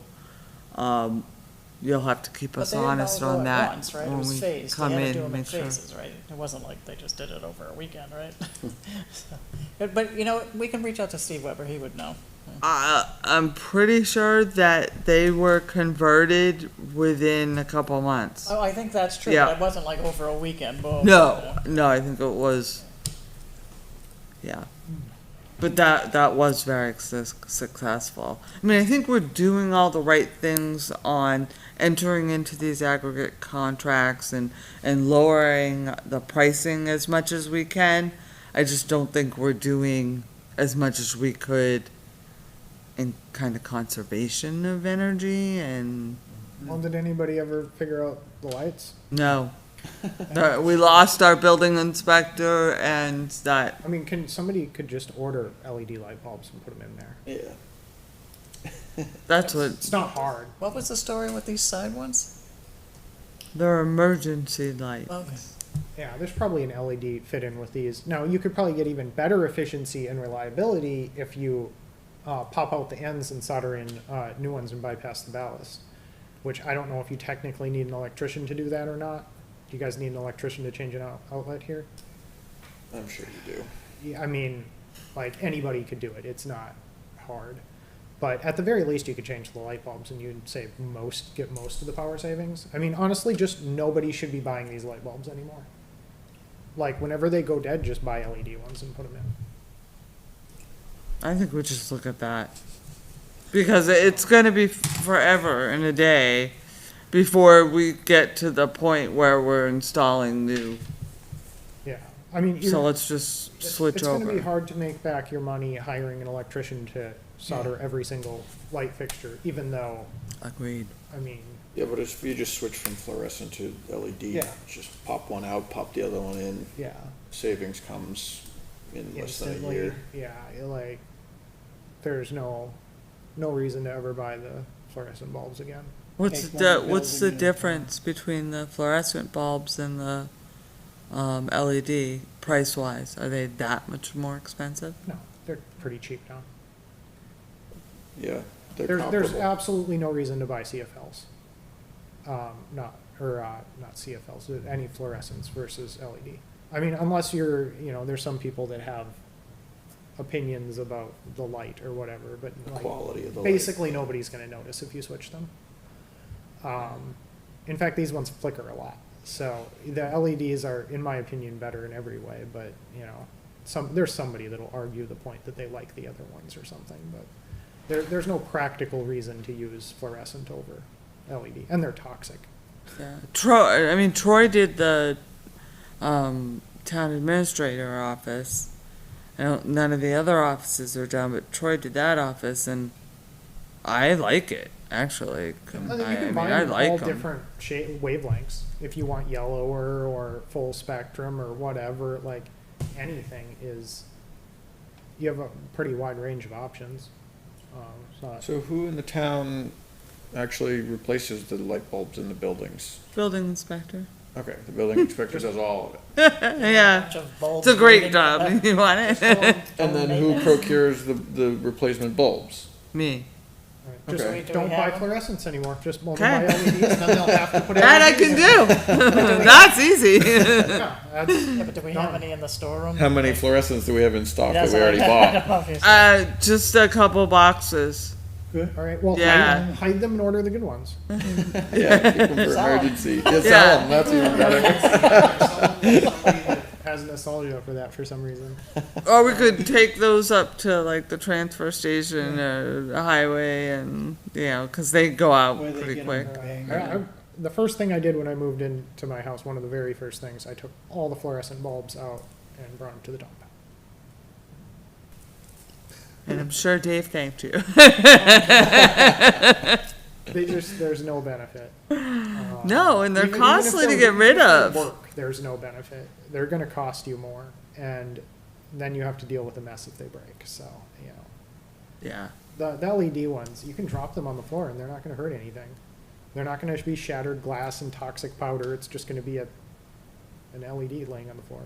you'll have to keep But us they didn't honest all go on at that once, right? It when was we phased. come They had to in, do them in make sure. phases, right? It wasn't like they just did it over a weekend, right? So, but, you know, we can reach out to Steve Weber, he would know. I'm pretty sure that they were converted within a couple months. Oh, I think that's true, Yeah. but it wasn't like over a weekend, boom. No, I think it was, yeah. But that was very successful. I mean, I think we're doing all the right things on entering into these aggregate contracts and lowering the pricing as much as we can. I just don't think we're doing as much as we could in kind of conservation of energy and Well, did anybody ever figure out the lights? no. We lost our building inspector and that, I mean, somebody could just order LED light bulbs and put them in there. that's what, It's not hard. What was the story with these side ones? they're emergency lights. Okay. Yeah, there's probably an LED fit in with these. Now, you could probably get even better efficiency and reliability if you pop out the ends and solder in new ones and bypass the ballast, which I don't know if you technically need an electrician to do that or not. Do you guys need an electrician to change an outlet here? I'm sure you do. Yeah, I mean, like, anybody could do it. It's not hard. But at the very least, you could change the light bulbs and you'd get most of the power savings. I mean, honestly, just nobody should be buying these light bulbs anymore. Like, whenever they go dead, just buy LED ones and put them in. I think we just look at that. Because it's gonna be forever and a day before we get to the point where we're installing new. Yeah, I mean, So let's just switch it's gonna be over. hard to make back your money hiring an electrician to solder every single light fixture, even though, Agreed. I mean, Yeah, but if you just switch from fluorescent to LED, Yeah. just pop one out, pop the other one in, yeah. savings comes in less than a Instantly, year. yeah, like, there's no reason to ever buy the fluorescent bulbs again. What's Take the, one what's the building at a difference between the fluorescent bulbs and the, LED price wise? Are they that much more expensive? No, they're pretty cheap now. Yeah, they're There's comparable. absolutely no reason to buy CFLs. Not CFLs, any fluorescents versus LED. I mean, unless you're, there's some people that have opinions about the light or whatever, but The like, quality of the light. basically nobody's gonna notice if you switch them. In fact, these ones flicker a lot. So the LEDs are, in my opinion, better in every way, but, there's somebody that'll argue the point that they like the other ones or something, but there's no practical reason to use fluorescent over LED, and they're toxic. Yeah. Troy did the, town administrator office. None of the other offices are done, but Troy did that office, and I like it, actually. You I can mean, buy I them all like them. different wavelengths. If you want yellower or full spectrum or whatever, like anything is, you have a pretty wide range of options. So who in the town actually replaces the light bulbs in the buildings? Building inspector. Okay, the building inspector does all of it. Yeah, Bunch of bulbs it's a great waiting. job. You want it? And then who procures the replacement bulbs? Me. Just Okay. Do we don't buy have- fluorescents anymore. Just buy Okay. LEDs, and then they'll have to put That I LEDs can in. do. That's easy. Yeah, that's, Yeah, but do we have any in the storeroom? How many fluorescents do we have in stock that That's we already what I bought? don't know if you said. Just a couple boxes. good. All right. Well, Yeah. hide them and order the good ones. Yeah, keep them for Sell 'em. emergency. Yeah, Yeah. sell 'em, that's even better. Somebody that has nostalgia for that for some reason. Or we could take those up to like the transfer station or the highway, and because they go out Where they pretty get quick. 'em The first thing I did when I moved into my house, one of the very first things, I took all the fluorescent bulbs out and brought them to the dump. And I'm sure Dave thanked you. There's no benefit. No, and they're Even if costly to they're- get rid even if of. they work, there's no benefit. They're gonna cost you more, and then you have to deal with the mess if they break, so, Yeah. The LED ones, you can drop them on the floor and they're not gonna hurt anything. They're not gonna be shattered glass and toxic powder, it's just gonna be an LED laying on the floor,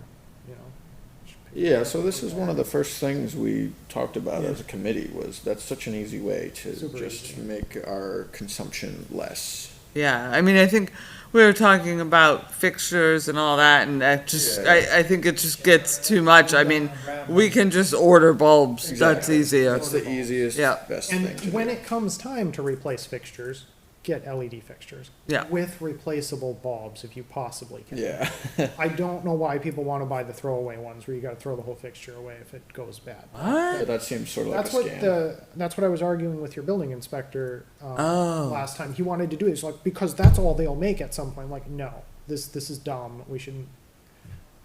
Yeah, so this is one of the first things we talked about as a committee, was that's such an easy way to Super just easy. make our consumption less. Yeah, I mean, I think we were talking about fixtures and all that, and that just, Yeah. I think it just gets too much. I mean, we can just order bulbs. That's Exactly. easier. That's the easiest, Yeah. best And thing to when do. it comes time to replace fixtures, get LED fixtures. Yeah. With replaceable bulbs if you possibly can. Yeah. I don't know why people wanna buy the throwaway ones where you gotta throw the whole fixture away if it goes bad. But that seems sort of like a That's what scam. that's what I was arguing with your building inspector, Oh. last time. He wanted to do this, like, because that's all they'll make at some point. Like, no, this is dumb. We shouldn't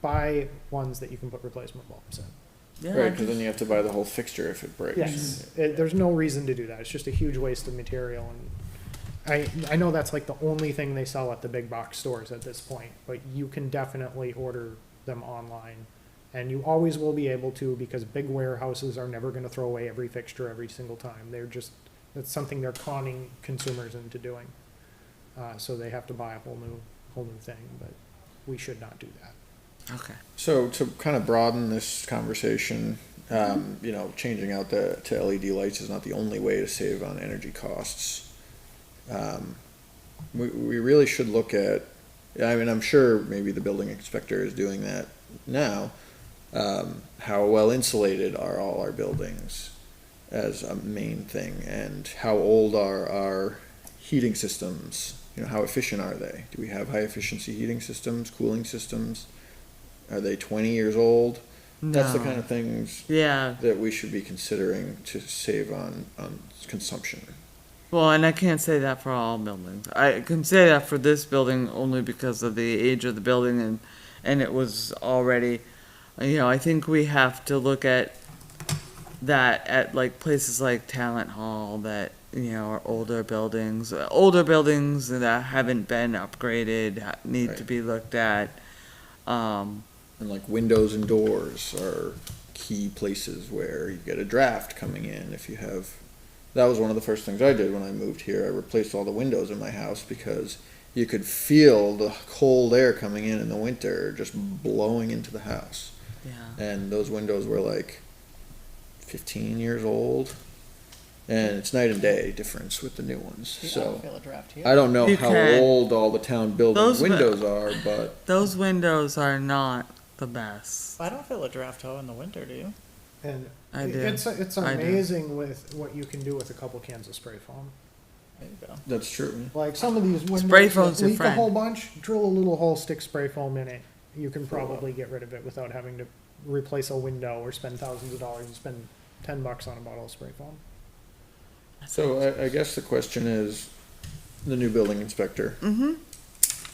buy ones that you can put replacement bulbs in. Yeah, Right, because then you have to buy the whole fixture if it breaks. Yes, there's no reason to do that. It's just a huge waste of material, and I know that's like the only thing they sell at the big box stores at this point, but you can definitely order them online. And you always will be able to, because big warehouses are never gonna throw away every fixture every single time. That's something they're conning consumers into doing. So they have to buy a whole new thing, but we should not do that. Okay. So to kind of broaden this conversation, changing out to LED lights is not the only way to save on energy costs. We really should look at, I mean, I'm sure maybe the building inspector is doing that now. How well insulated are all our buildings as a main thing, and how old are our heating systems? How efficient are they? Do we have high efficiency heating systems, cooling systems? Are they 20 years old? That's the No. kind of things Yeah. that we should be considering to save on consumption. Well, and I can't say that for all buildings. I can say that for this building only because of the age of the building, and it was already, I think we have to look at that at like places like Talent Hall that, are older buildings that haven't been upgraded, need to Right. be looked at. And like windows and doors are key places where you get a draft coming in. That was one of the first things I did when I moved here. I replaced all the windows in my house because you could feel the cold air coming in the winter just blowing into the house. Yeah. And those windows were like 15 years old. And it's night and day difference with the new ones, I don't so. feel a draft here. I don't know You how can. old all the town building Those wi- windows are, but Those windows are not the best. I don't feel a draft hoe in the winter, do you? And I do. it's I do. amazing with what you can do with a couple cans of spray foam. There you go. that's true. Like some of these windows Spray foam's that your leak a friend. whole bunch, drill a little hole, stick spray foam in it. You can probably get rid of it without having to replace a window or spend thousands of dollars and spend $10 on a bottle of spray foam. So I guess the question is, the new building inspector, Mm-hmm.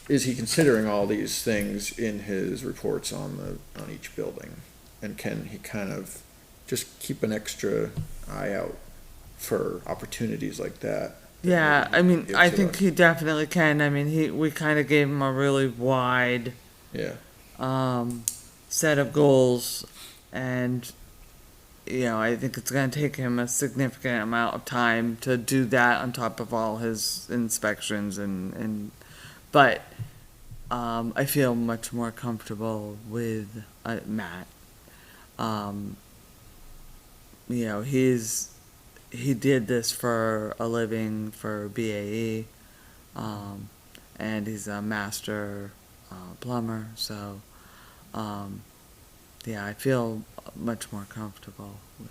is he considering all these things in his reports on each building? And can he kind of just keep an extra eye out for opportunities like that? Yeah, I mean, Give I to think us? he definitely can. I mean, we kind of gave him a really wide, Yeah, set of goals, and, you know, I think it's gonna take him a significant amount of time to do that on top of all his inspections but, I feel much more comfortable with, Matt. You know, he did this for a living for BAE, and he's a master plumber, so, yeah, I feel much more comfortable with.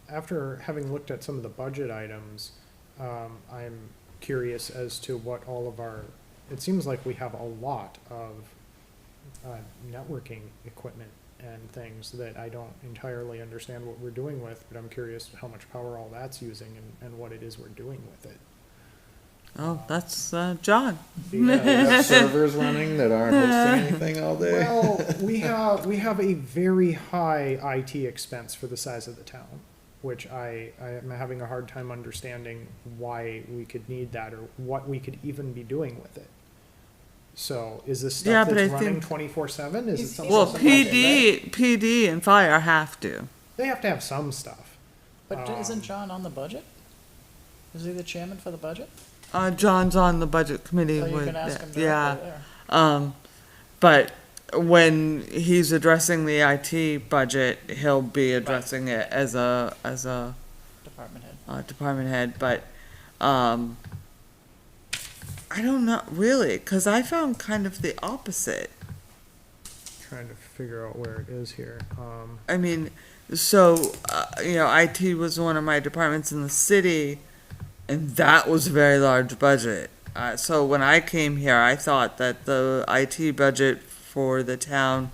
After having looked at some of the budget items, I'm curious as to what all of our, it seems like we have a lot of networking equipment and things that I don't entirely understand what we're doing with, but I'm curious how much power all that's using and what it is we're doing with it. Oh, that's, John. we have servers running that aren't hosting anything all day. Well, we have a very high IT expense for the size of the town, which I am having a hard time understanding why we could need that or what we could even be doing with it. So is this Yeah, stuff but that's I running think- 24/7? Is it something? Well, something like that? PD and fire have to. They have to have some stuff. But isn't John on the budget? Is he the chairman for the budget? John's on the budget committee So you with, can ask him yeah. directly there. But when he's addressing the IT budget, he'll be addressing it as a Department head. department head, but, I don't know, really, cause I found kind of the opposite. Trying to figure out where it is here. I mean, so, you know, IT was one of my departments in the city, and that was a very large budget. So when I came here, I thought that the IT budget for the town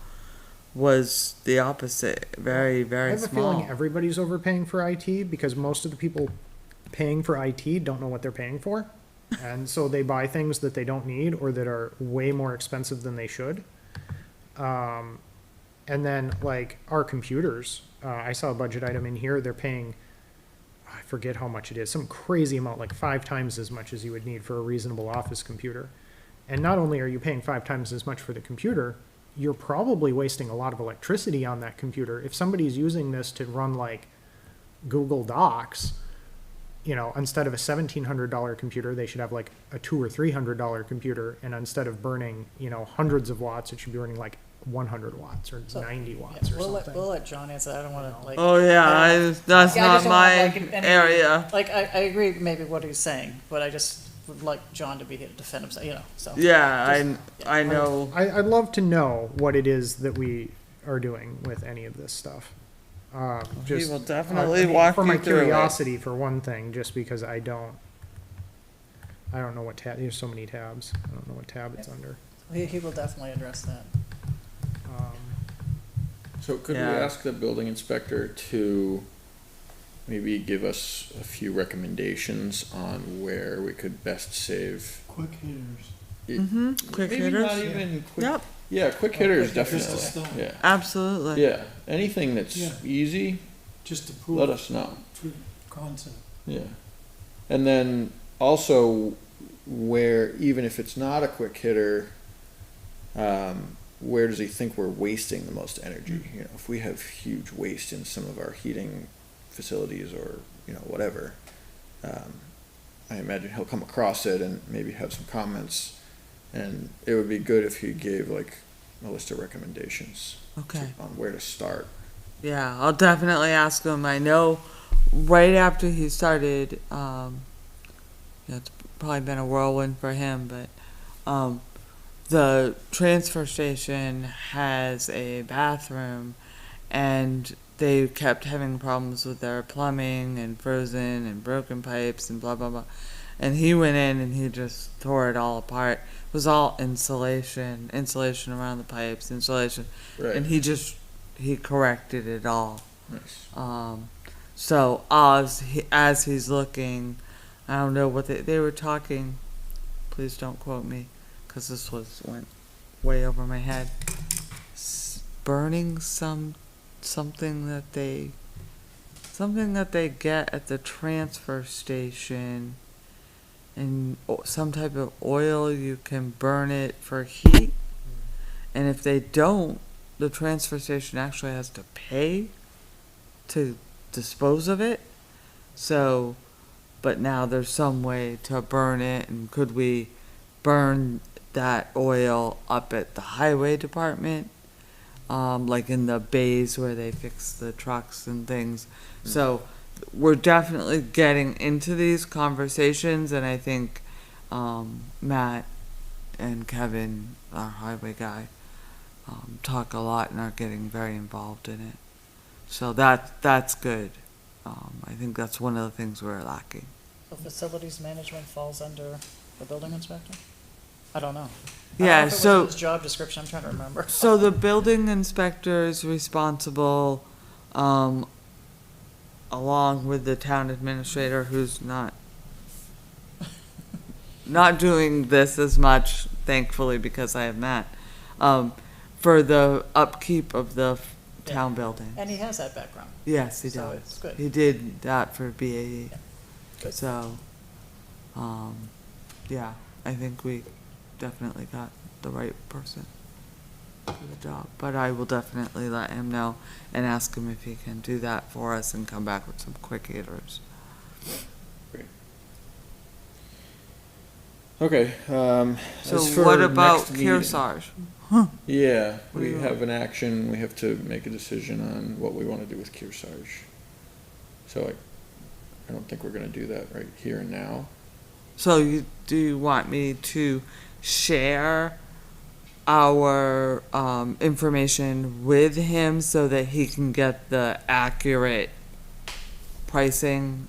was the opposite, very, I very have a feeling small. everybody's overpaying for IT because most of the people paying for IT don't know what they're paying for. And so they buy things that they don't need or that are way more expensive than they should. And then like our computers, I saw a budget item in here, they're paying, I forget how much it is, some crazy amount, like 5 times as much as you would need for a reasonable office computer. And not only are you paying 5 times as much for the computer, you're probably wasting a lot of electricity on that computer. If somebody's using this to run like Google Docs, you know, instead of a $1,700 computer, they should have like a $200 or $300 computer. And instead of burning, you know, hundreds of watts, it should be burning like 100 watts or So, 90 Yeah, watts or we'll something. let John answer that. I don't wanna like. Oh, yeah, that's Yeah, I not just don't want, my like, any- area. Like, I agree maybe what he's saying, but I just would like John to be here to defend himself, you know, so. Yeah, I know. I'd love to know what it is that we are doing with any of this stuff. He Just, will I definitely mean, walk for my you through it. curiosity, for one thing, just because I don't know what tab, there's so many tabs. I don't know what tab it's under. He will definitely address that. So could we Yeah. ask the building inspector to maybe give us a few recommendations on where we could best save? Quick hitters. Mm-hmm, quick Maybe hitters. not even quick. Yep, Yeah, quick hitters, Just to definitely. start. Yeah, absolutely. yeah. Anything that's Yeah. easy, Just to prove. let us know. Proof concept. Yeah. And then also where, even if it's not a quick hitter, where does he think we're wasting the most energy? You know, if we have huge waste in some of our heating facilities or, you know, whatever, I imagine he'll come across it and maybe have some comments. And it would be good if he gave like a list of recommendations Okay. on where to start. Yeah, I'll definitely ask him. I know right after he started, it's probably been a whirlwind for him, but, the transfer station has a bathroom and they kept having problems with their plumbing and frozen and broken pipes and blah, blah, blah. And he went in and he just tore it all apart. It was all insulation around the pipes, insulation. Right. And he corrected it all. Nice. So as he's looking, I don't know what they were talking. Please don't quote me, because this went way over my head. Burning something that they get at the transfer station, and some type of oil, you can burn it for heat. And if they don't, the transfer station actually has to pay to dispose of it. So, but now there's some way to burn it, and could we burn that oil up at the highway department? Like in the bays where they fix the trucks and things. So we're definitely getting into these conversations, and I think, Matt and Kevin, our highway guy, talk a lot and are getting very involved in it. So that's good. I think that's one of the things we're lacking. So facilities management falls under the building inspector? I don't know. Yeah, so. His job description, I'm trying to remember. So the building inspector is responsible, along with the town administrator, who's not doing this as much, thankfully, because I have Matt, for the upkeep of the town building. And he has that background. Yes, he So does. it's good. He did that for BAE. Good. So, yeah, I think we definitely got the right person for the job. But I will definitely let him know and ask him if he can do that for us and come back with some quick hitters. Okay, So as for what about next meeting- Kearsarge? Yeah, What do we you have an action, we have to make a decision on what we wanna do with Kearsarge. So I don't think we're gonna do that right here and now. So do you want me to share our information with him so that he can get the accurate pricing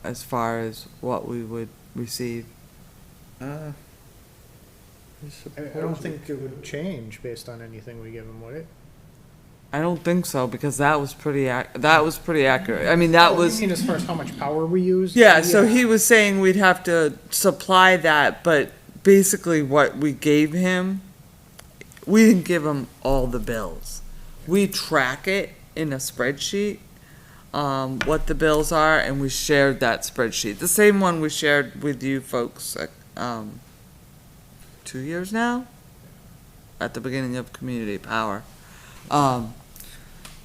as far as what we would receive? I I don't think it would change based on anything we give him, would it? I don't think so, because that was pretty accurate. I mean, that Oh, was. you mean as far as how much power we use? Yeah, so he was saying we'd have to supply that, but basically what we gave him, we didn't give him all the bills. We track it in a spreadsheet, what the bills are, and we shared that spreadsheet. The same one we shared with you folks, 2 years now, at the beginning of Community Power.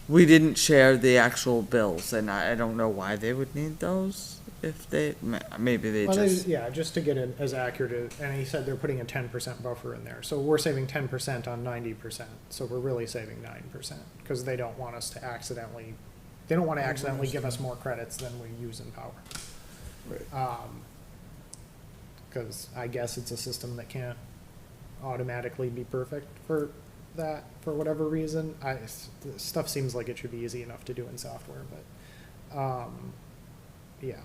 We didn't share the actual bills, and I don't know why they would need those, if they, maybe they Well, just. yeah, just to get it as accurate, and he said they're putting a 10% buffer in there, so we're saving 10% on 90%, so we're really saving 9%, because they don't want us to accidentally, they don't want to accidentally give us more credits than we use in power. Right. Because I guess it's a system that can't automatically be perfect for that, for whatever reason. Stuff seems like it should be easy enough to do in software, but, yeah.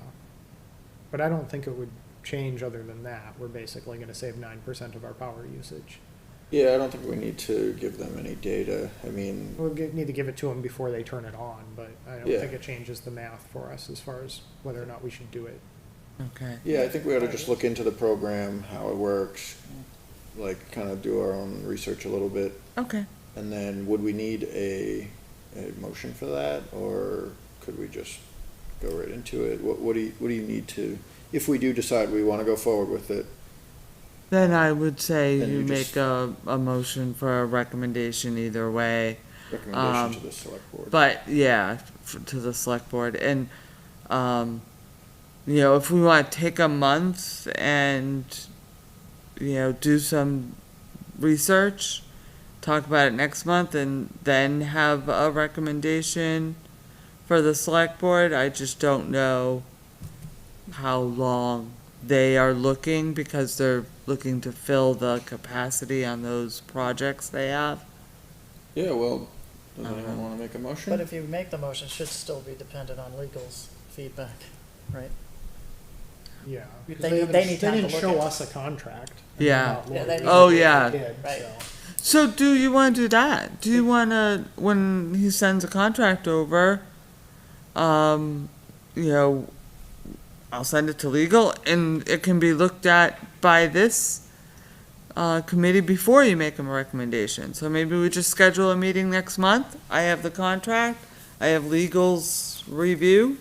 But I don't think it would change other than that. We're basically gonna save 9% of our power usage. Yeah, I don't think we need to give them any data, I mean, We'll need to give it to them before they turn it on, but I don't Yeah. think it changes the math for us as far as whether or not we should do it. Okay. yeah, I think we ought to just look into the program, how it works, like, kind of do our own research a little bit. Okay. And then would we need a motion for that, or could we just go right into it? What do you need to, if we do decide we wanna go forward with it? Then I would say Then you you make just- a motion for a recommendation either way. Recommendation to the select board? But yeah, to the select board, and you know, if we want to take a month and do some research, talk about it next month, and then have a recommendation for the select board. I just don't know how long they are looking, because they're looking to fill the capacity on those projects they have. Yeah, well, does anyone wanna make a motion? But if you make the motion, it should still be dependent on legal's feedback, right? Yeah. 'cause They haven't- need time to didn't look show at- us a contract. Yeah. Yeah, they need Oh, to- yeah. They did, Right. so. So do you wanna do that? Do you wanna, when he sends a contract over, you know, I'll send it to legal, and it can be looked at by this committee before you make them a recommendation. So maybe we just schedule a meeting next month. I have the contract, I have legal's review.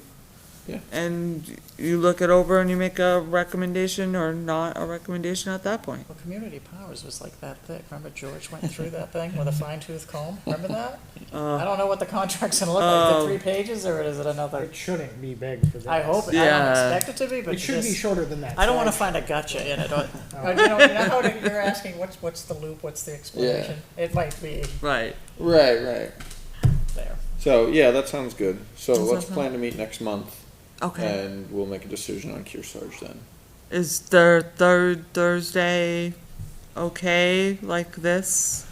Yeah. And you look it over and you make a recommendation or not a recommendation at that point. Well, Community Powers was like that thick. Remember George went through that thing with a fine tooth comb? Remember that? I don't know what the contract's gonna look like. Is it 3 pages or is it another? It shouldn't be big for this. I hope, I don't Yeah. expect it to be, but It should be just- shorter than that. I don't wanna slide find a gotcha in it. You know how you're asking, what's the loop, what's the explanation? It might be Right. Right, right. there. So, yeah, that sounds good. So Does let's that plan to meet next month, Okay. and we'll make a decision on Kearsarge then. Is their third Thursday okay like this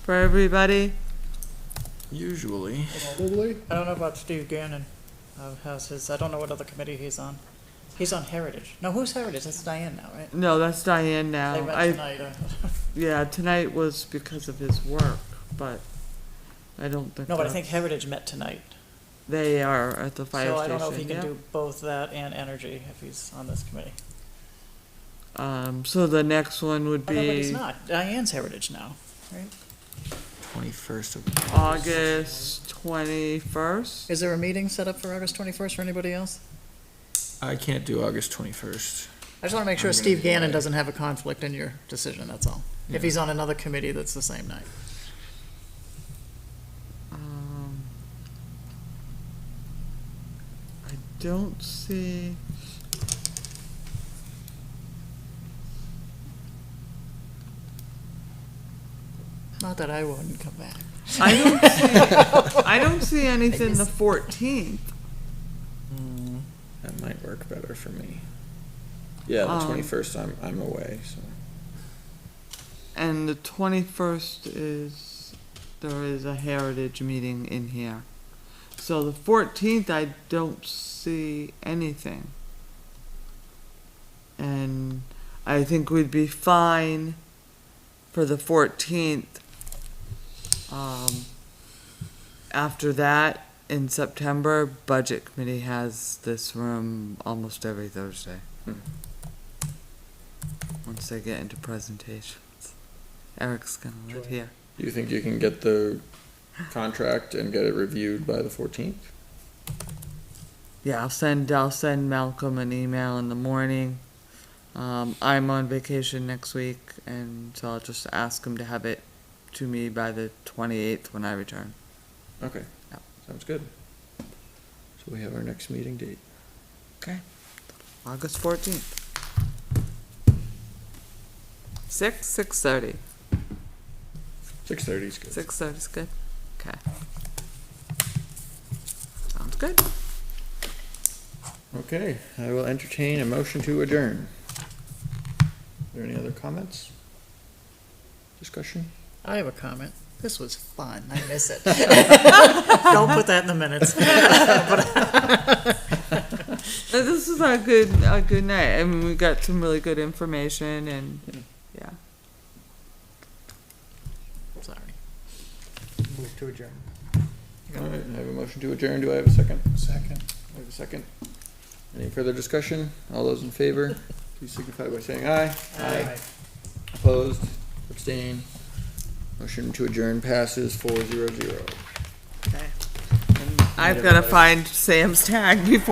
for everybody? Usually. Probably. I don't know about Steve Gannon, how's his, I don't know what other committee he's on. He's on Heritage. No, who's Heritage? That's Diane now, right? No, that's Diane They now. met I, tonight. yeah, tonight was because of his work, but I don't think. No, but I that- think Heritage met tonight. They are at the fire So station. I don't know if he can yeah. do both that and energy if he's on this committee. So the next one would Oh, no, but he's be not. Diane's Heritage now, right? 21st of August 21st. Is there a meeting set up for August 21st for anybody else? I can't do August 21st. I just want to make sure I'm gonna Steve be Gannon away. doesn't have a conflict in your decision, that's all. If Yeah. he's on another committee that's the same night. I don't see. Not that I wouldn't come back. I don't see. I don't see anything the 14th. That might work better for me. Yeah, the 21st, I'm away, so. And the 21st is, there is a heritage meeting in here. So the 14th, I don't see anything. And I think we'd be fine for the 14th. After that, in September, Budget Committee has this room almost every Thursday. Once they get into presentations. Eric's gonna live Joy. here. Do you think you can get the contract and get it reviewed by the 14th? Yeah, I'll send Malcolm an email in the morning. I'm on vacation next week, and so I'll just ask him to have it to me by the 28th when I return. Okay, Yep. sounds good. So we have our next meeting date. August 14th. 6:30. 6:30 is good. 6:30 is good? Okay. Sounds good. Okay, I will entertain a motion to adjourn. Are there any other comments? Discussion? I have a comment. This was fun. I miss it. Don't put that in the minutes. This is a good night. I mean, we got some really good information, and yeah. Sorry. Move to adjourn. All right, I have a motion to adjourn. Do I have a second? Second. I have a second. Any further discussion? All those in favor, please signify by saying aye. Aye. Opposed? Abstain? Motion to adjourn passes 4-0-0. I've got to find Sam's tag before.